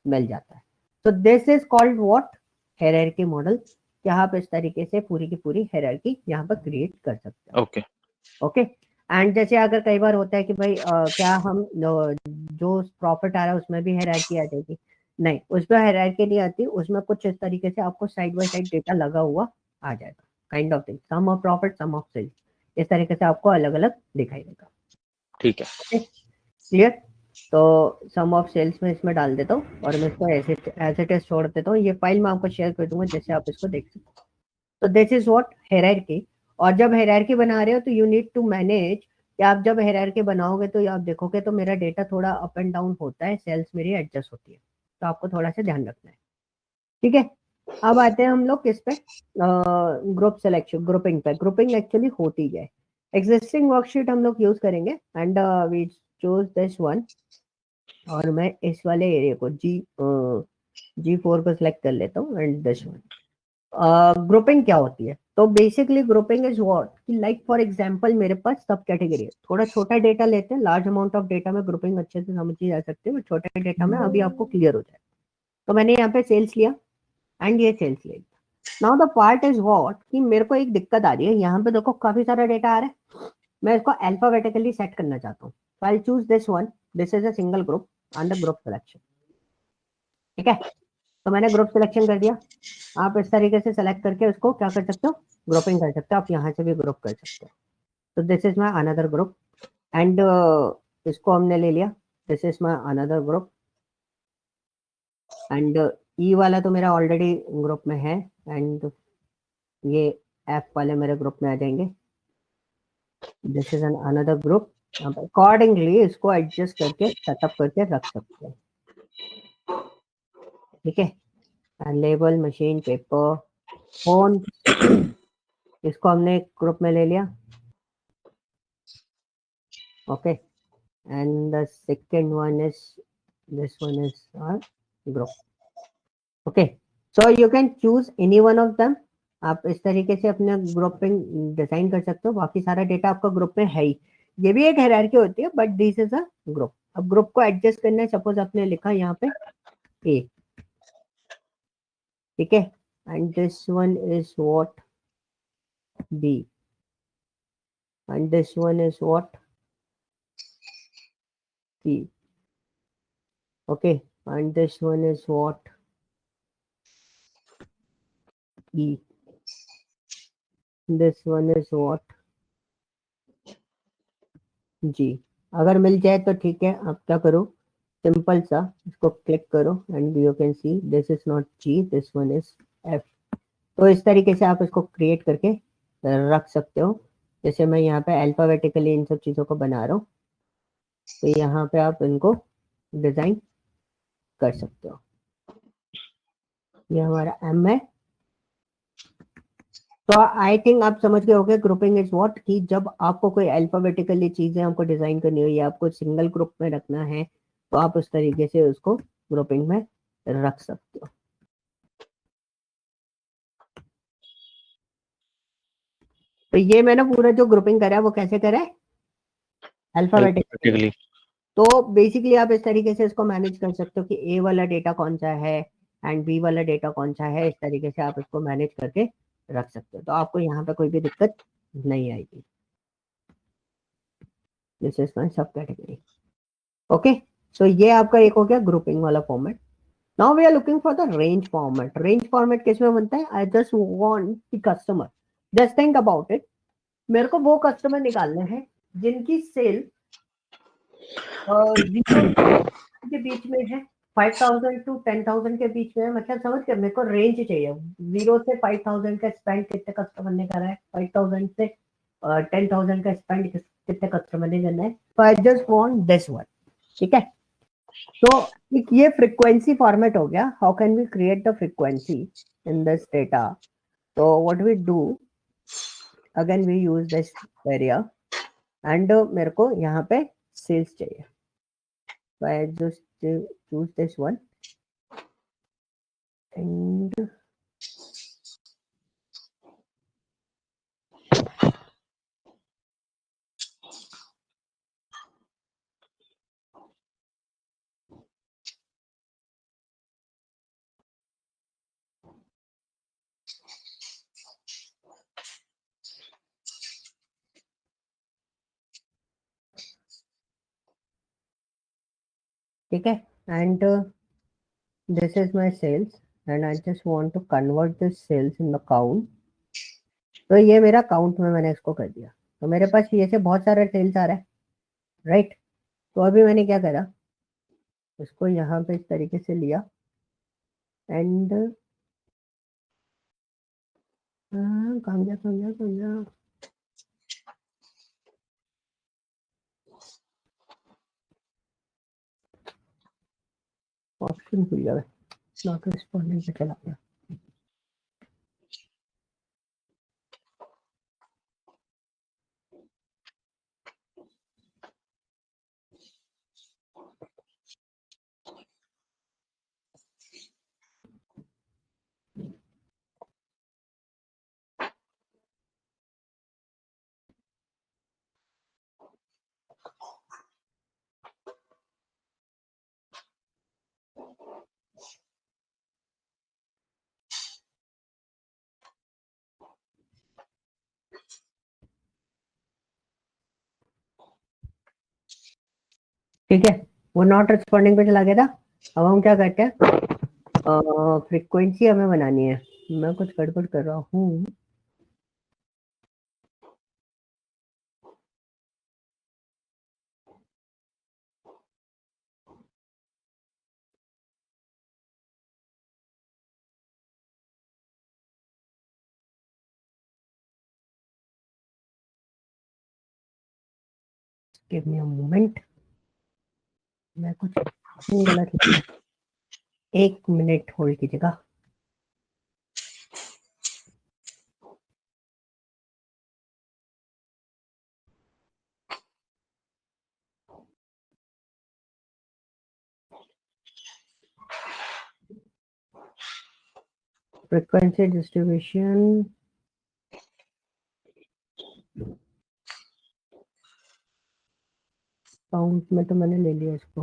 मिल जाता है। तो this is called what, hierarchy model, कि आप इस तरीके से पूरी की पूरी हायरार्की यहाँ पर क्रिएट कर सकते हो। Okay. ओके, एंड जैसे अगर कई बार होता है कि भाई क्या हम जो प्रॉफिट आ रहा है उसमें भी हायरार्की आ जाएगी, नहीं उसमें हायरार्की नहीं आती, उसमें कुछ इस तरीके से आपको साइड बाय साइड डेटा लगा हुआ आ जाएगा, kind of thing, some of profit some of sales, इस तरीके से आपको अलग अलग दिखाई देगा। ठीक है. Okay clear? तो सम ऑफ सेल्स में इसमें डाल देता हूँ और मैं इसको ऐसे एज इट इज छोड़ देता हूँ, ये फाइल मैं आपको शेयर कर दूंगा जैसे आप इसको देख सकते हो। तो दिस इज व्हाट, हायरार्की। और जब हायरार्की बना रहे हो तो यू नीड टू मैनेज, कि आप जब हायरार्की बनाओगे तो आप देखोगे तो मेरा डेटा थोड़ा अप एंड डाउन होता है, सेल्स मेरी एडजस्ट होती है, तो आपको थोड़ा सा ध्यान रखना है। ठीक है, अब आते हैं हम लोग किस पे, ग्रुप सिलेक्शन, ग्रुपिंग पे। ग्रुपिंग एक्चुअली होती है, एग्जिस्टिंग वर्कशीट हम लोग यूज करेंगे, and we choose this one, और मैं इस वाले एरिया को G4 को सिलेक्ट कर लेता हूँ, एंड दिस वन। ग्रुपिंग क्या होती है, तो बेसिकली ग्रुपिंग इज व्हाट, कि लाइक फॉर एग्जांपल मेरे पास सब कैटेगरी है, थोड़ा छोटा डेटा लेते हैं, लार्ज अमाउंट ऑफ डेटा में ग्रुपिंग अच्छे से समझी जा सकती है, बट छोटे डेटा में अभी आपको क्लियर हो जाए। तो मैंने यहाँ पे सेल्स लिया एंड ये सेल्स लिया। Now the part is what, कि मेरे को एक दिक्कत आ रही है, यहाँ पे देखो काफी सारा डेटा आ रहा है, मैं इसको अल्फाबेटिकली सेट करना चाहता हूँ, so I'll choose this one, this is a single group under group selection। ठीक है, तो मैंने ग्रुप सिलेक्शन कर दिया, आप इस तरीके से सेलेक्ट करके उसको क्या कर सकते हो, ग्रुपिंग कर सकते हो, आप यहाँ से भी ग्रुप कर सकते हो। तो this is my another group, and इसको हमने ले लिया, this is my another group, and E वाला तो मेरा ऑलरेडी ग्रुप में है, एंड ये एफ वाले मेरे ग्रुप में आ जाएंगे, this is an another group. आप अकॉर्डिंगली इसको एडजस्ट करके सेटअप करके रख सकते हैं। ठीक है, लेबल, मशीन, पेपर, फोन, इसको हमने एक ग्रुप में ले लिया। Okay, and the second one is, this one is our group. Okay, so you can choose any one of them, आप इस तरीके से अपने ग्रुपिंग डिजाइन कर सकते हो, बाकी सारा डेटा आपका ग्रुप में है ही, ये भी एक हायरार्की होती है, but this is a group. अब ग्रुप को एडजस्ट करना है, सपोज आपने लिखा यहाँ पे ए, ठीक है, and this one is what, B, and this one is what, C, okay, and this one is what, E, this one is what, G। अगर मिल जाए तो ठीक है, आप क्या करो, सिंपल सा इसको क्लिक करो, and you can see this is not G, this one is F। तो इस तरीके से आप इसको क्रिएट करके रख सकते हो। जैसे मैं यहाँ पे अल्फाबेटिकली इन सब चीज़ों को बना रहा हूँ, तो यहाँ पे आप इनको डिजाइन कर सकते हो। ये हमारा M है। तो आई थिंक आप समझ गए होंगे ग्रुपिंग इज व्हाट, कि जब आपको कोई अल्फाबेटिकली चीजें आपको डिजाइन करनी हो या आपको सिंगल ग्रुप में रखना है, तो आप उस तरीके से उसको ग्रुपिंग में रख सकते हो। तो ये मैंने पूरा जो ग्रुपिंग करा है वो कैसे करा है, अल्फाबेटिकली। तो बेसिकली आप इस तरीके से इसको मैनेज कर सकते हो कि ए वाला डेटा कौन सा है एंड बी वाला डेटा कौन सा है, इस तरीके से आप इसको मैनेज करके रख सकते हो, तो आपको यहाँ पे कोई भी दिक्कत नहीं आएगी। दिस इज माय सब कैटेगरी। ओके, सो ये आपका एक हो गया ग्रुपिंग वाला format. Now we are looking for the range format. Range format किस में बनता है, I just want the customer, just think about it, मेरे को वो कस्टमर निकालने हैं जिनकी सेल 0 के बीच में है, 5000 टू 10,000 के बीच में है, मतलब समझ के मेरे को रेंज चाहिए, 0 से 5000 का स्पेंड कितने कस्टमर ने करा है, 5000 से 10,000 का स्पेंड कितने कस्टमर ने करना है, तो I just want this one. ठीक है, तो ये फ्रीक्वेंसी फॉर्मेट हो गया। How can we create the frequency in this data, तो what we do, again we use this area and मेरे को यहाँ पे सेल्स चाहिए, so I just choose this one and ठीक है, and this is my sales and I just want to convert this sales in the count, तो ये मेरा काउंट में मैंने इसको कर दिया, तो मेरे पास ये से बहुत सारा सेल्स आ रहा है, राइट। तो अभी मैंने क्या करा, इसको यहाँ पे इस तरीके से लिया एंड कहाँ गया कहाँ गया कहाँ गया, ऑप्शन भूल गया, नॉट रिस्पॉन्डिंग पे चला गया। ठीक है, वो नॉट रिस्पॉन्डिंग पे चला गया था। अब हम क्या करते हैं, फ्रीक्वेंसी हमें बनानी है, मैं कुछ गड़बड़ कर रहा हूँ, गिव मी अ मोमेंट, मैं कुछ गलत लिखा, एक मिनट होल्ड कीजिएगा। फ्रीक्वेंसी डिस्ट्रीब्यूशन, काउंट में तो मैंने ले लिया इसको,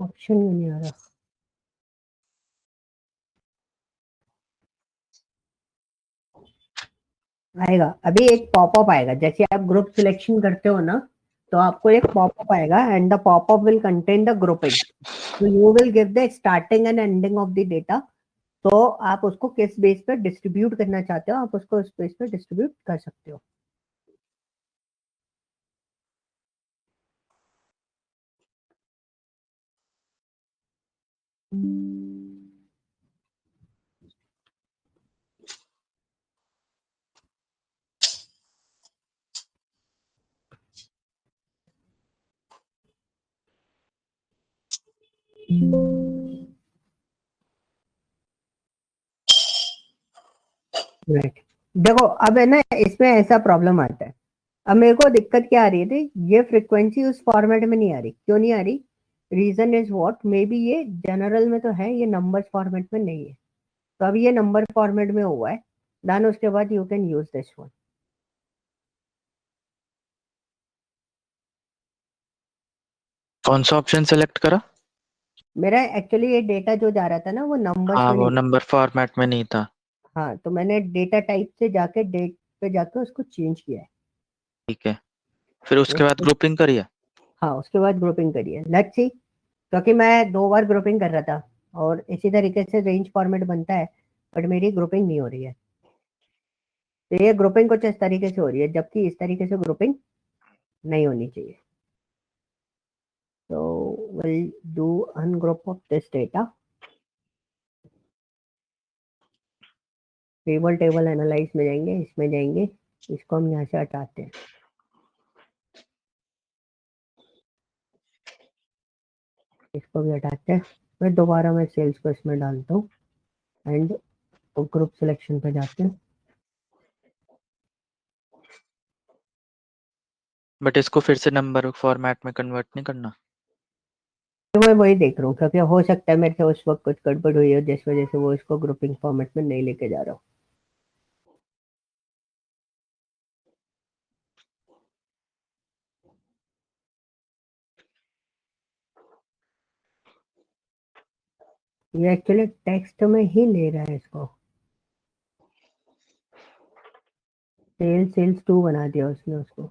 ऑप्शन में नहीं आ रहा, आएगा अभी, एक पॉपअप आएगा जैसे आप ग्रुप सिलेक्शन करते हो ना, तो आपको एक पॉपअप आएगा and the popup will contain the grouping, so you will give the starting and ending of the data, तो आप उसको किस बेस पे डिस्ट्रीब्यूट करना चाहते हो, आप उसको उस बेस पे डिस्ट्रीब्यूट कर सकते हो। राइट, देखो अब है ना, इसमें ऐसा प्रॉब्लम आता है, अब मेरे को दिक्कत क्या आ रही थी, ये फ्रीक्वेंसी उस फॉर्मेट में नहीं आ रही, क्यों नहीं आ रही? Reason is what, maybe ये जनरल में तो है, ये नंबर्स फॉर्मेट में नहीं है। तो अब ये नंबर फॉर्मेट में हुआ है, देन उसके बाद you can use this one. कौन सा ऑप्शन सेलेक्ट करा? मेरा एक्चुअली ये डेटा जो जा रहा था ना वो नंबर्स हाँ, में वो नहीं। नंबर फॉर्मेट में नहीं था। हाँ, तो मैंने डेटा टाइप से जाके डेट पे जाके उसको चेंज किया है। ठीक है, फिर उसके बाद ग्रुपिंग करिए। हाँ, उसके बाद ग्रुपिंग करिए, लेट्स सी। क्योंकि मैं 2 बार ग्रुपिंग कर रहा था और इसी तरीके से रेंज फॉर्मेट बनता है, बट मेरी ग्रुपिंग नहीं हो रही है। तो ये ग्रुपिंग कुछ इस तरीके से हो रही है, जबकि इस तरीके से ग्रुपिंग नहीं होनी चाहिए। तो will do ungroup of this data, table analyse में जाएंगे, इसमें जाएंगे, इसको हम यहाँ से हटाते हैं। इसको भी हटाते हैं। फिर दोबारा मैं सेल्स को इसमें डालता हूँ एंड ग्रुप सिलेक्शन पे जाते हैं। बट इसको फिर से नंबर फॉर्मेट में कन्वर्ट नहीं करना? तो मैं वही देख रहा हूँ, क्योंकि हो सकता है मेरे से उस वक्त कुछ गड़बड़ हुई हो जिस वजह से वो इसको ग्रुपिंग फॉर्मेट में नहीं लेके जा रहा हूँ। ये एक्चुअली टेक्स्ट में ही ले रहा है इसको, सेल्स 2 बना दिया उसने उसको।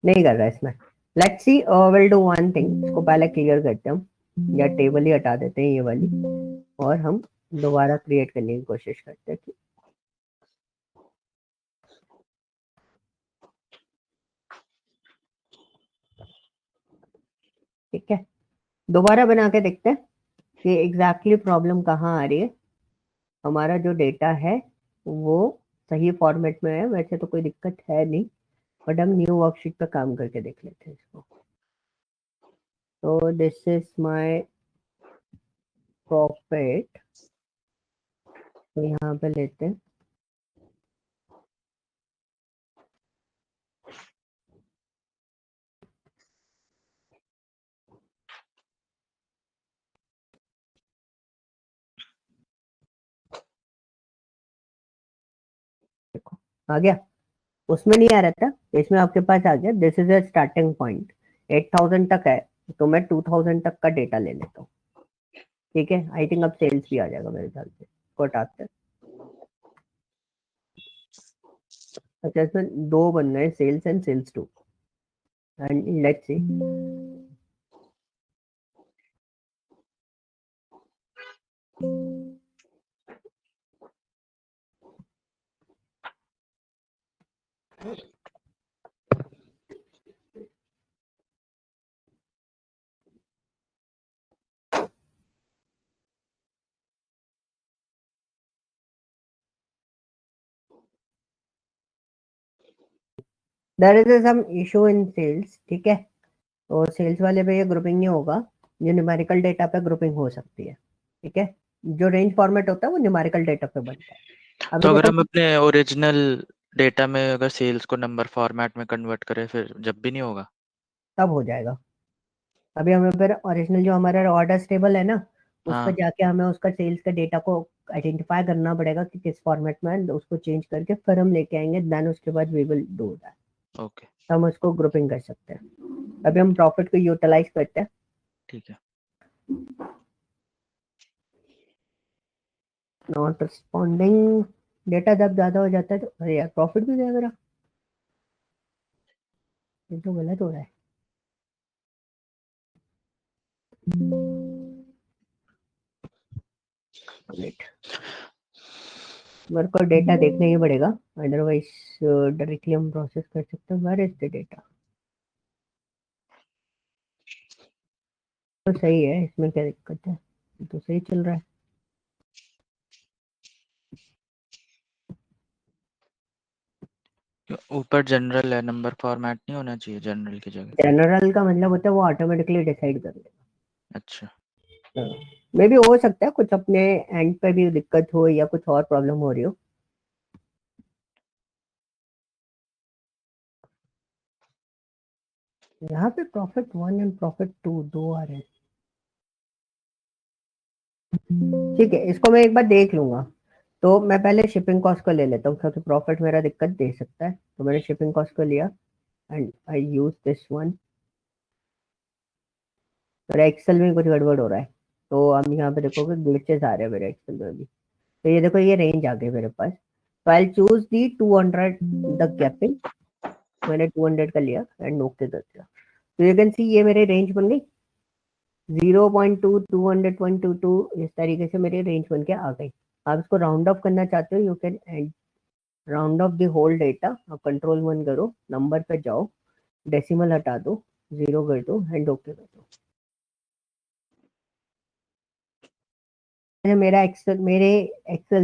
नहीं कर रहा है इसमें। Let's see, will do one thing, इसको पहले क्लियर करते हैं हम, या टेबल ही हटा देते हैं ये वाली, और हम दोबारा क्रिएट करने की कोशिश करते हैं। ठीक है, दोबारा बना के देखते हैं कि एग्जैक्टली प्रॉब्लम कहाँ आ रही है। हमारा जो डेटा है वो सही फॉर्मेट में है, वैसे तो कोई दिक्कत है नहीं, बट हम न्यू वर्कशीट पे काम करके देख लेते हैं इसको। तो दिस इज माय प्रॉफिट, तो यहाँ पे लेते हैं। देखो आ गया, उसमें नहीं आ रहा था, इसमें आपके पास आ गया। This is a starting point, 8,000 तक है, तो मैं 2,000 तक का डेटा ले लेता हूँ। ठीक है, आई थिंक अब सेल्स भी आ जाएगा मेरे ख्याल से, इसको हटाते हैं। अच्छा, इसमें 2 बन गए, sales and sales 2, and let's see. There is some issue in sales, ठीक है, तो सेल्स वाले पे ये ग्रुपिंग नहीं होगा, ये न्यूमेरिकल डेटा पे ग्रुपिंग हो सकती है। ठीक है, जो रेंज फॉर्मेट होता है वो न्यूमेरिकल डेटा पे बनता है। अभी तो अगर देखो, हम अपने ओरिजिनल डेटा में अगर सेल्स को नंबर फॉर्मेट में कन्वर्ट करें फिर जब भी नहीं होगा? तब हो जाएगा। अभी हमें फिर ओरिजिनल जो हमारा ऑर्डर टेबल है ना, उस पर हाँ। जाके हमें उसका सेल्स का डेटा को आइडेंटिफाई करना पड़ेगा कि किस फॉर्मेट में है, उसको चेंज करके फिर हम लेके आएंगे, देन उसके बाद we will do that. Okay, हम उसको ग्रुपिंग कर सकते हैं। अभी हम प्रॉफिट को यूटिलाइज करते हैं। ठीक है। नॉट रिस्पॉन्डिंग, डेटा जब ज्यादा हो जाता है तो अरे यार प्रॉफिट भी गया मेरा, ये तो गलत हो रहा है। Wait, मेरे को डेटा देखना ही पड़ेगा, अदरवाइज डायरेक्टली हम प्रोसेस कर सकते हैं। Where is the data? तो सही है, इसमें क्या दिक्कत है, तो सही चल रहा है। ऊपर जनरल है, नंबर फॉर्मेट नहीं होना चाहिए जनरल की जगह। जनरल का मतलब होता है वो ऑटोमेटिकली डिसाइड कर लेगा। अच्छा, मे भी हो सकता है कुछ अपने एंड पे भी दिक्कत हो या कुछ और प्रॉब्लम हो रही हो। यहाँ पे प्रॉफिट 1 एंड प्रॉफिट 2 दो आ रहे हैं। ठीक है, इसको मैं एक बार देख लूंगा। तो मैं पहले शिपिंग कॉस्ट को ले लेता हूँ क्योंकि प्रॉफिट मेरा दिक्कत दे सकता है। तो मैंने शिपिंग कॉस्ट को लिया and I use this one. मेरा एक्सेल में कुछ गड़बड़ हो रहा है, तो हम यहाँ पे देखोगे ग्लिचेस आ रहे हैं मेरे एक्सेल में भी। तो ये देखो, ये रेंज आ गई मेरे पास। तो I choose the 200 the gapping. मैंने 200 का लिया एंड ओके कर दिया। तो यू कैन सी ये मेरे रेंज बन गई 0.2 200.22। इस तरीके से मेरी रेंज बन के आ गई। आप इसको राउंड ऑफ करना चाहते हो, you can round off the whole data. आप कंट्रोल 1 करो, नंबर पे जाओ, डेसिमल हटा दो, 0 कर दो एंड ओके कर दो। मेरे एक्सेल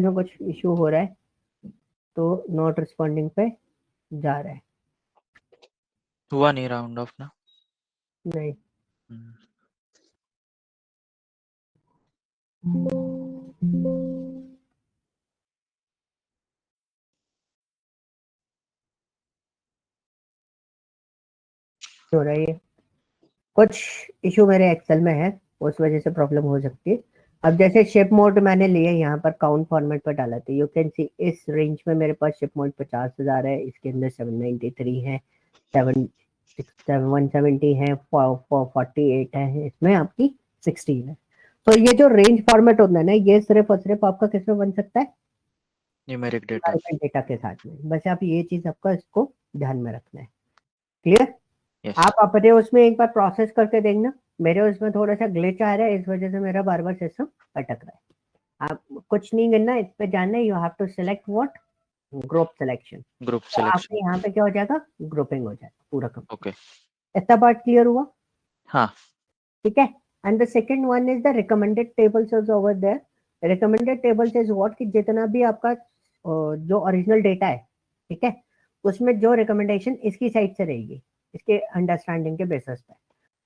में कुछ इशू हो रहा है, तो नॉट रिस्पॉन्डिंग पे जा रहा है। हुआ नहीं राउंड ऑफ ना। नहीं, हम्म, हो रहा है। कुछ इशू मेरे एक्सेल में है, उस वजह से प्रॉब्लम हो सकती है। अब जैसे शिप मोड मैंने लिए यहाँ पर काउंट फॉर्मेट पर डाला, तो यू कैन सी इस रेंज में मेरे पास शिप मोड 50,000 है, इसके अंदर 793 है, 170 है, 48 है, इसमें आपकी 16 है। तो ये जो रेंज फॉर्मेट होता है ना, ये सिर्फ और सिर्फ आपका किसमें बन सकता है, न्यूमेरिक डेटा। डेटा के साथ में। बस आप ये चीज आपका इसको ध्यान में रखना है। क्लियर? यस। आप अपने उसमें एक बार प्रोसेस करके देखना। मेरे उसमें थोड़ा सा ग्लिच आ रहा है, इस वजह से मेरा बार बार सिस्टम अटक रहा है। आप कुछ नहीं करना, इस पे जाना है, you have to select what, group selection. Group तो आपके सिलेक्शन। यहाँ पे क्या हो जाएगा, ग्रुपिंग हो जाएगा पूरा ओके। कंप्लीट। इतना पार्ट क्लियर हुआ? हाँ। ठीक है। And the second one is the recommended tables is over there. Recommended tables is what, कि जितना भी आपका जो ओरिजिनल डेटा है, ठीक है, उसमें जो रिकमेंडेशन इसकी साइड से रहेगी, इसके अंडरस्टैंडिंग के बेसिस पे,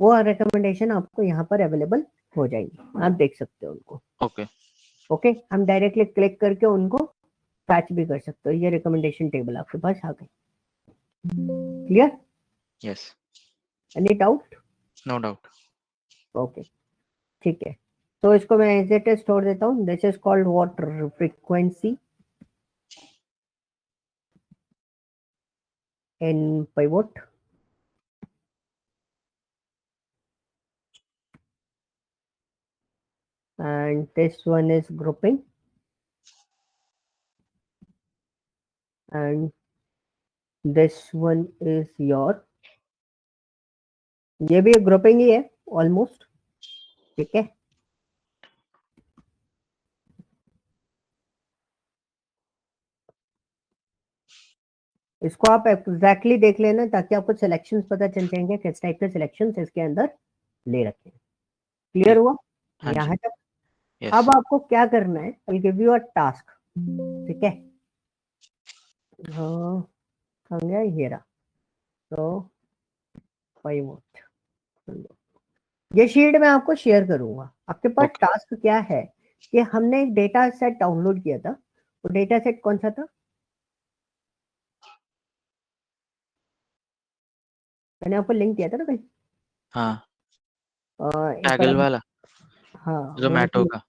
वो रिकमेंडेशन आपको यहाँ पर अवेलेबल हो जाएंगी। आप देख सकते हो उनको। ओके। ओके, हम डायरेक्टली क्लिक करके उनको फैच भी कर सकते हो। ये रिकमेंडेशन टेबल आपके पास आ गई। Clear? Yes. Any doubt? No doubt. Okay, ठीक है। तो इसको मैं एज इट इज छोड़ देता हूँ। This is called water frequency in pivot, and this one is grouping, and this one is your, ये भी ग्रुपिंग ही है ऑलमोस्ट। ठीक है, इसको आप एग्जैक्टली देख लेना ताकि आपको सिलेक्शंस पता चल जाएंगे किस टाइप के सिलेक्शंस इसके अंदर ले रखे हैं। क्लियर ठीक। हुआ हाँ जी। यहाँ तक? यस। अब आपको क्या करना है, I give you a task. ठीक है, हाँ, कहाँ गया ये रहा। तो pivot, ये शीट मैं आपको शेयर करूंगा। आपके पास ओके। टास्क क्या है कि हमने एक डेटा सेट डाउनलोड किया था। वो डेटा सेट कौन सा था, मैंने आपको लिंक दिया था ना कहीं। हाँ, एक बार टैगल वाला, हाँ, वो जोमेटो का।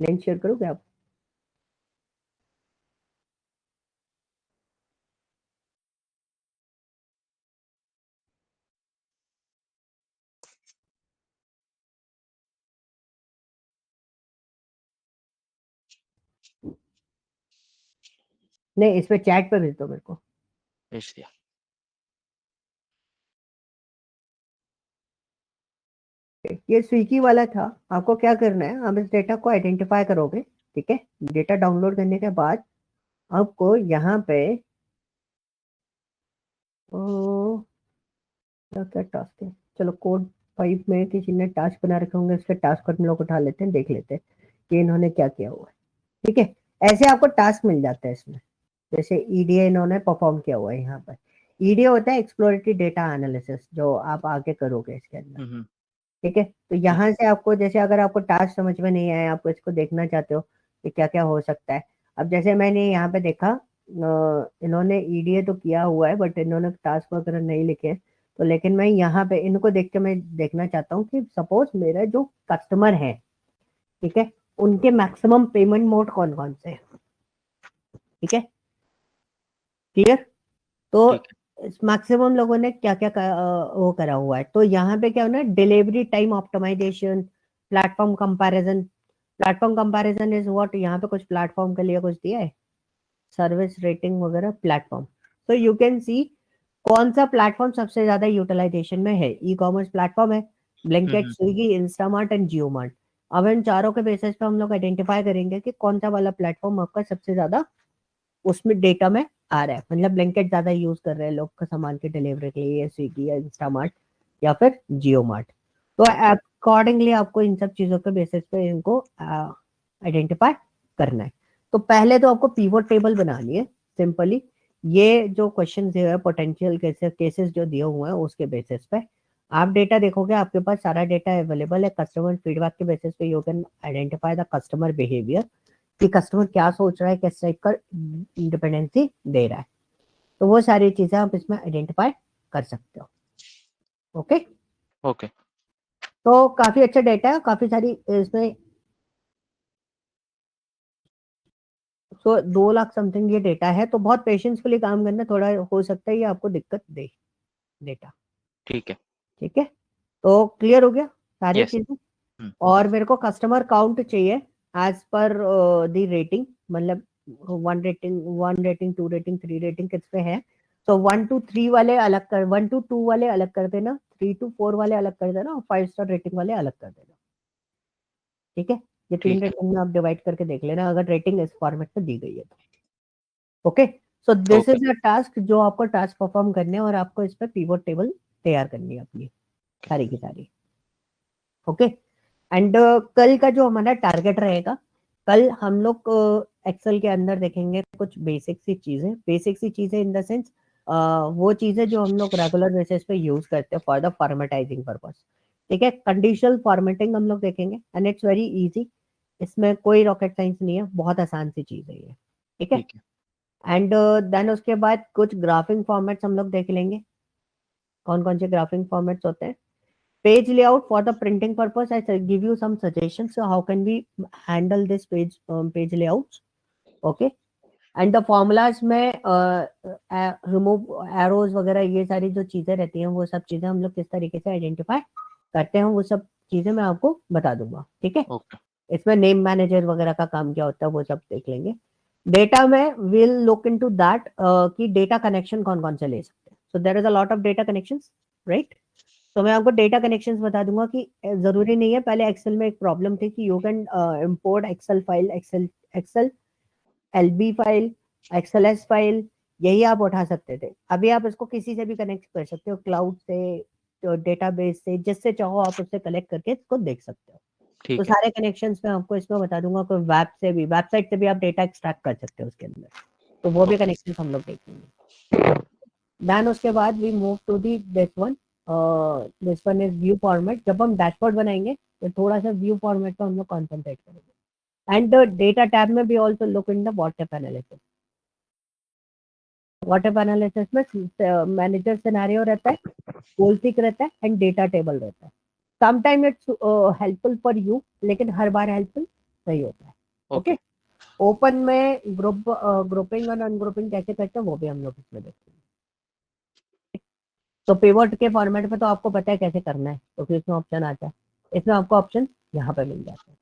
लिंक शेयर करोगे आप? नहीं, इस पे चैट पे भेज दो मेरे को। भेज दिया। ये स्विगी वाला था। आपको क्या करना है, आप इस डेटा को आइडेंटिफाई करोगे। ठीक है, डेटा डाउनलोड करने के बाद आपको यहाँ पे क्या क्या टास्क है, चलो कोड 5 में किसी ने टास्क बना रखे होंगे, उसके टास्क को हम लोग उठा लेते हैं, देख लेते हैं कि इन्होंने क्या किया हुआ है। ठीक है, ऐसे आपको टास्क मिल जाता है इसमें। जैसे ईडीए इन्होंने परफॉर्म किया हुआ है यहाँ पर। ईडीए होता है एक्सप्लोरेटरी डेटा एनालिसिस, जो आप आगे करोगे इसके अंदर। ठीक है, तो यहाँ से आपको जैसे अगर आपको टास्क समझ में नहीं आया, आपको इसको देखना चाहते हो कि क्या क्या हो सकता है। अब जैसे मैंने यहाँ पे देखा, इन्होंने ईडीए तो किया हुआ है बट इन्होंने टास्क वगैरह नहीं लिखे हैं। तो लेकिन मैं यहाँ पे इनको देख के मैं देखना चाहता हूँ कि सपोज मेरा जो कस्टमर है, ठीक है, उनके मैक्सिमम पेमेंट मोड कौन कौन से हैं। ठीक है, क्लियर। तो मैक्सिमम लोगों ने क्या क्या वो करा हुआ है। तो यहाँ पे क्या होना है, delivery time optimization, platform comparison. Platform comparison is what, यहाँ पे कुछ प्लेटफॉर्म के लिए कुछ दिया है, सर्विस रेटिंग वगैरह प्लेटफॉर्म। तो यू कैन सी कौन सा प्लेटफॉर्म सबसे ज्यादा यूटिलाइजेशन में है। ई कॉमर्स प्लेटफॉर्म है, ब्लिंकिट, स्विगी, इंस्टामार्ट एंड जियोमार्ट। अब इन चारों के बेसिस पे हम लोग आइडेंटिफाई करेंगे कि कौन सा वाला प्लेटफॉर्म आपका सबसे ज्यादा उसमें डेटा में आ रहा है। मतलब ब्लैंकेट ज्यादा यूज कर रहे हैं लोग का सामान की डिलीवरी के लिए, स्विगी या इंस्टामार्ट या फिर जियो मार्ट। तो अकॉर्डिंगली आपको इन सब चीजों के बेसिस पे इनको आइडेंटिफाई करना है। तो पहले तो आपको पिवट टेबल बनानी है सिंपली। ये जो क्वेश्चन दिए हुए पोटेंशियल केसेस जो दिए हुए हैं उसके बेसिस पे आप डेटा देखोगे, आपके पास सारा डेटा अवेलेबल है। कस्टमर फीडबैक के बेसिस पे you can identify the customer behaviour, कि कस्टमर क्या सोच रहा है, किस टाइप का डिपेंडेंसी दे रहा है। तो वो सारी चीजें आप इसमें आइडेंटिफाई कर सकते हो। ओके ओके, तो काफी अच्छा डेटा है, काफी सारी इसमें। तो 2 लाख समथिंग ये डेटा है, तो बहुत पेशेंसफुली काम करना, थोड़ा हो सकता है ये आपको दिक्कत दे डेटा। ठीक है, ठीक है, तो क्लियर हो गया सारी यस। चीजें। और मेरे को कस्टमर काउंट चाहिए एज पर द रेटिंग, मतलब 1 रेटिंग, 1 रेटिंग, 2 रेटिंग, 3 रेटिंग किस पे है। तो 1 to 3 वाले अलग कर, 1 to 2 वाले अलग कर देना, 3 to 4 वाले अलग कर देना और 5 स्टार रेटिंग वाले अलग कर देना। ठीक है, ये 3 ठीक है, रेटिंग में आप डिवाइड करके देख लेना अगर रेटिंग इस फॉर्मेट में दी गई है तो। Okay, so this okay, is a task जो आपको टास्क परफॉर्म करने हैं और आपको इस पर पिवट टेबल तैयार करनी है अपनी सारी की सारी। ओके, एंड कल का जो हमारा टारगेट रहेगा, कल हम लोग एक्सेल के अंदर देखेंगे कुछ बेसिक सी चीजें इन द सेंस वो चीजें जो हम लोग रेगुलर बेसिस पे यूज करते हैं फॉर द फॉर्मेटाइजिंग पर्पस। ठीक है, कंडीशनल फॉर्मेटिंग हम लोग देखेंगे एंड इट्स वेरी इजी। इसमें कोई रॉकेट साइंस नहीं है, बहुत आसान सी चीज है ये। ठीक है, ठीक है, एंड देन उसके बाद कुछ ग्राफिंग फॉर्मेट्स हम लोग देख लेंगे, कौन कौन से ग्राफिंग फॉर्मेट्स होते हैं। Page layout for the printing purpose, give you some suggestions. So how can we handle this page layouts? Okay, and the formulas में remove arrows वगैरह ये सारी जो चीजें रहती हैं वो सब चीजें हम लोग किस तरीके से आइडेंटिफाई करते हैं वो सब चीजें मैं आपको बता दूंगा। ठीक है, ओके, इसमें नेम मैनेजर वगैरह का काम क्या होता है वो सब देख लेंगे। डेटा में विल लुक इनटू दैट कि डेटा कनेक्शन कौन कौन से ले सकते हैं। So there is a lot of data connections, right. तो मैं आपको डेटा कनेक्शंस बता दूंगा कि जरूरी नहीं है। पहले एक्सेल में एक प्रॉब्लम थी कि you can import excel file, excel LB file, XLS file, यही आप उठा सकते थे। अभी आप इसको किसी से भी कनेक्ट कर सकते हो, क्लाउड से, तो डेटाबेस से, जिससे चाहो आप उससे कलेक्ट करके इसको देख सकते हो। तो ठीक है, सारे कनेक्शंस मैं आपको इसमें बता दूंगा। कोई वेब से भी, वेबसाइट से भी आप डेटा एक्सट्रैक्ट कर सकते हो उसके अंदर, तो वो भी ओके, कनेक्शन हम लोग देखेंगे। देन उसके बाद we move to the this one is view format. जब हम डैशबोर्ड बनाएंगे तो थोड़ा सा व्यू फॉर्मेट पर हम लोग कॉन्सेंट्रेट करेंगे। एंड डेटा टैब में भी also look in the WhatsApp analysis. WhatsApp analysis में मैनेजर सिनेरियो रहता है, गोल सीक रहता है एंड डेटा टेबल रहता है। Sometime it's helpful for you, लेकिन हर बार हेल्पफुल नहीं होता है। ओके, ओके, ओपन में ग्रुपिंग और अनग्रुपिंग कैसे करते हैं वो भी हम लोग इसमें देखते हैं। तो पिवट के फॉर्मेट में तो आपको पता है कैसे करना है, तो फिर इसमें ऑप्शन आता है, इसमें आपको ऑप्शन यहाँ पे मिल जाता है।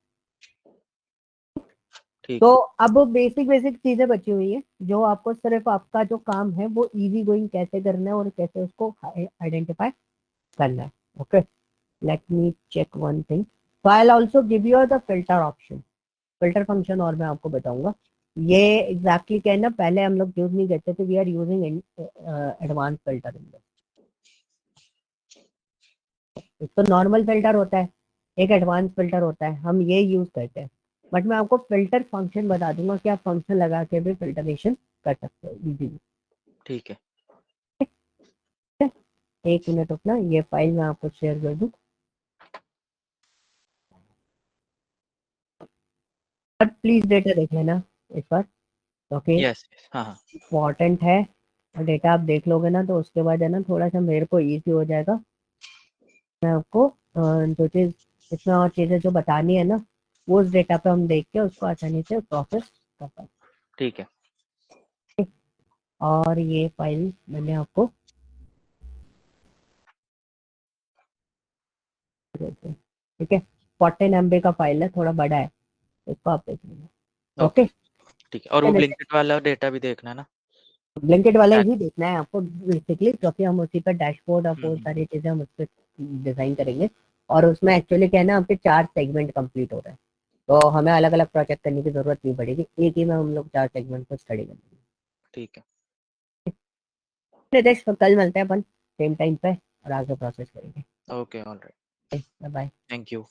ठीक तो है, अब बेसिक बेसिक चीजें बची हुई है जो आपको सिर्फ आपका जो काम है वो इजी गोइंग कैसे करना है और कैसे उसको आइडेंटिफाई करना है। Okay, let me check one thing. So I will also give you the filter option, filter function, और मैं आपको बताऊंगा ये एग्जैक्टली क्या है ना। पहले हम लोग यूज नहीं करते थे, we are using advance filter in एक तो नॉर्मल फिल्टर होता है, एक एडवांस फिल्टर होता है, हम ये यूज करते हैं। बट मैं आपको फिल्टर फंक्शन बता दूंगा कि आप फंक्शन लगा के भी फिल्टरेशन कर सकते हो इजीली। ठीक है। एक मिनट रुकना, ये फाइल मैं आपको शेयर कर दूं। बट प्लीज डेटा देख लेना एक बार, ओके? यस, हाँ हाँ। इम्पोर्टेंट है, और डेटा आप देख लोगे ना तो उसके बाद है ना थोड़ा सा मेरे को इजी हो जाएगा। मैं आपको जो चीज़ इसमें और चीज़ें जो बतानी है ना, वो उस डेटा पे हम देख के उसको आसानी से प्रोसेस कर पाए। ठीक है। और ये फाइल मैंने आपको, ठीक है, 14 MB का फाइल है, थोड़ा बड़ा है, इसको आप देख लीजिए। ओके, ओके, ठीक है। और वो ब्लिंकिट वाला डेटा भी देखना है ना? ब्लैंकेट वाला ही देखना है आपको बेसिकली, क्योंकि हम उसी पर डैशबोर्ड और बहुत हम्म, सारी चीजें हम उस पर डिजाइन करेंगे। और उसमें एक्चुअली क्या है ना, आपके 4 सेगमेंट कंप्लीट हो रहे हैं, तो हमें अलग अलग प्रोजेक्ट करने की जरूरत नहीं पड़ेगी, एक ही में हम लोग 4 सेगमेंट को स्टडी करेंगे। ठीक है। नितेश, तो कल मिलते हैं अपन सेम टाइम पे और आगे प्रोसेस करेंगे। Okay, alright. Bye bye. Thank you.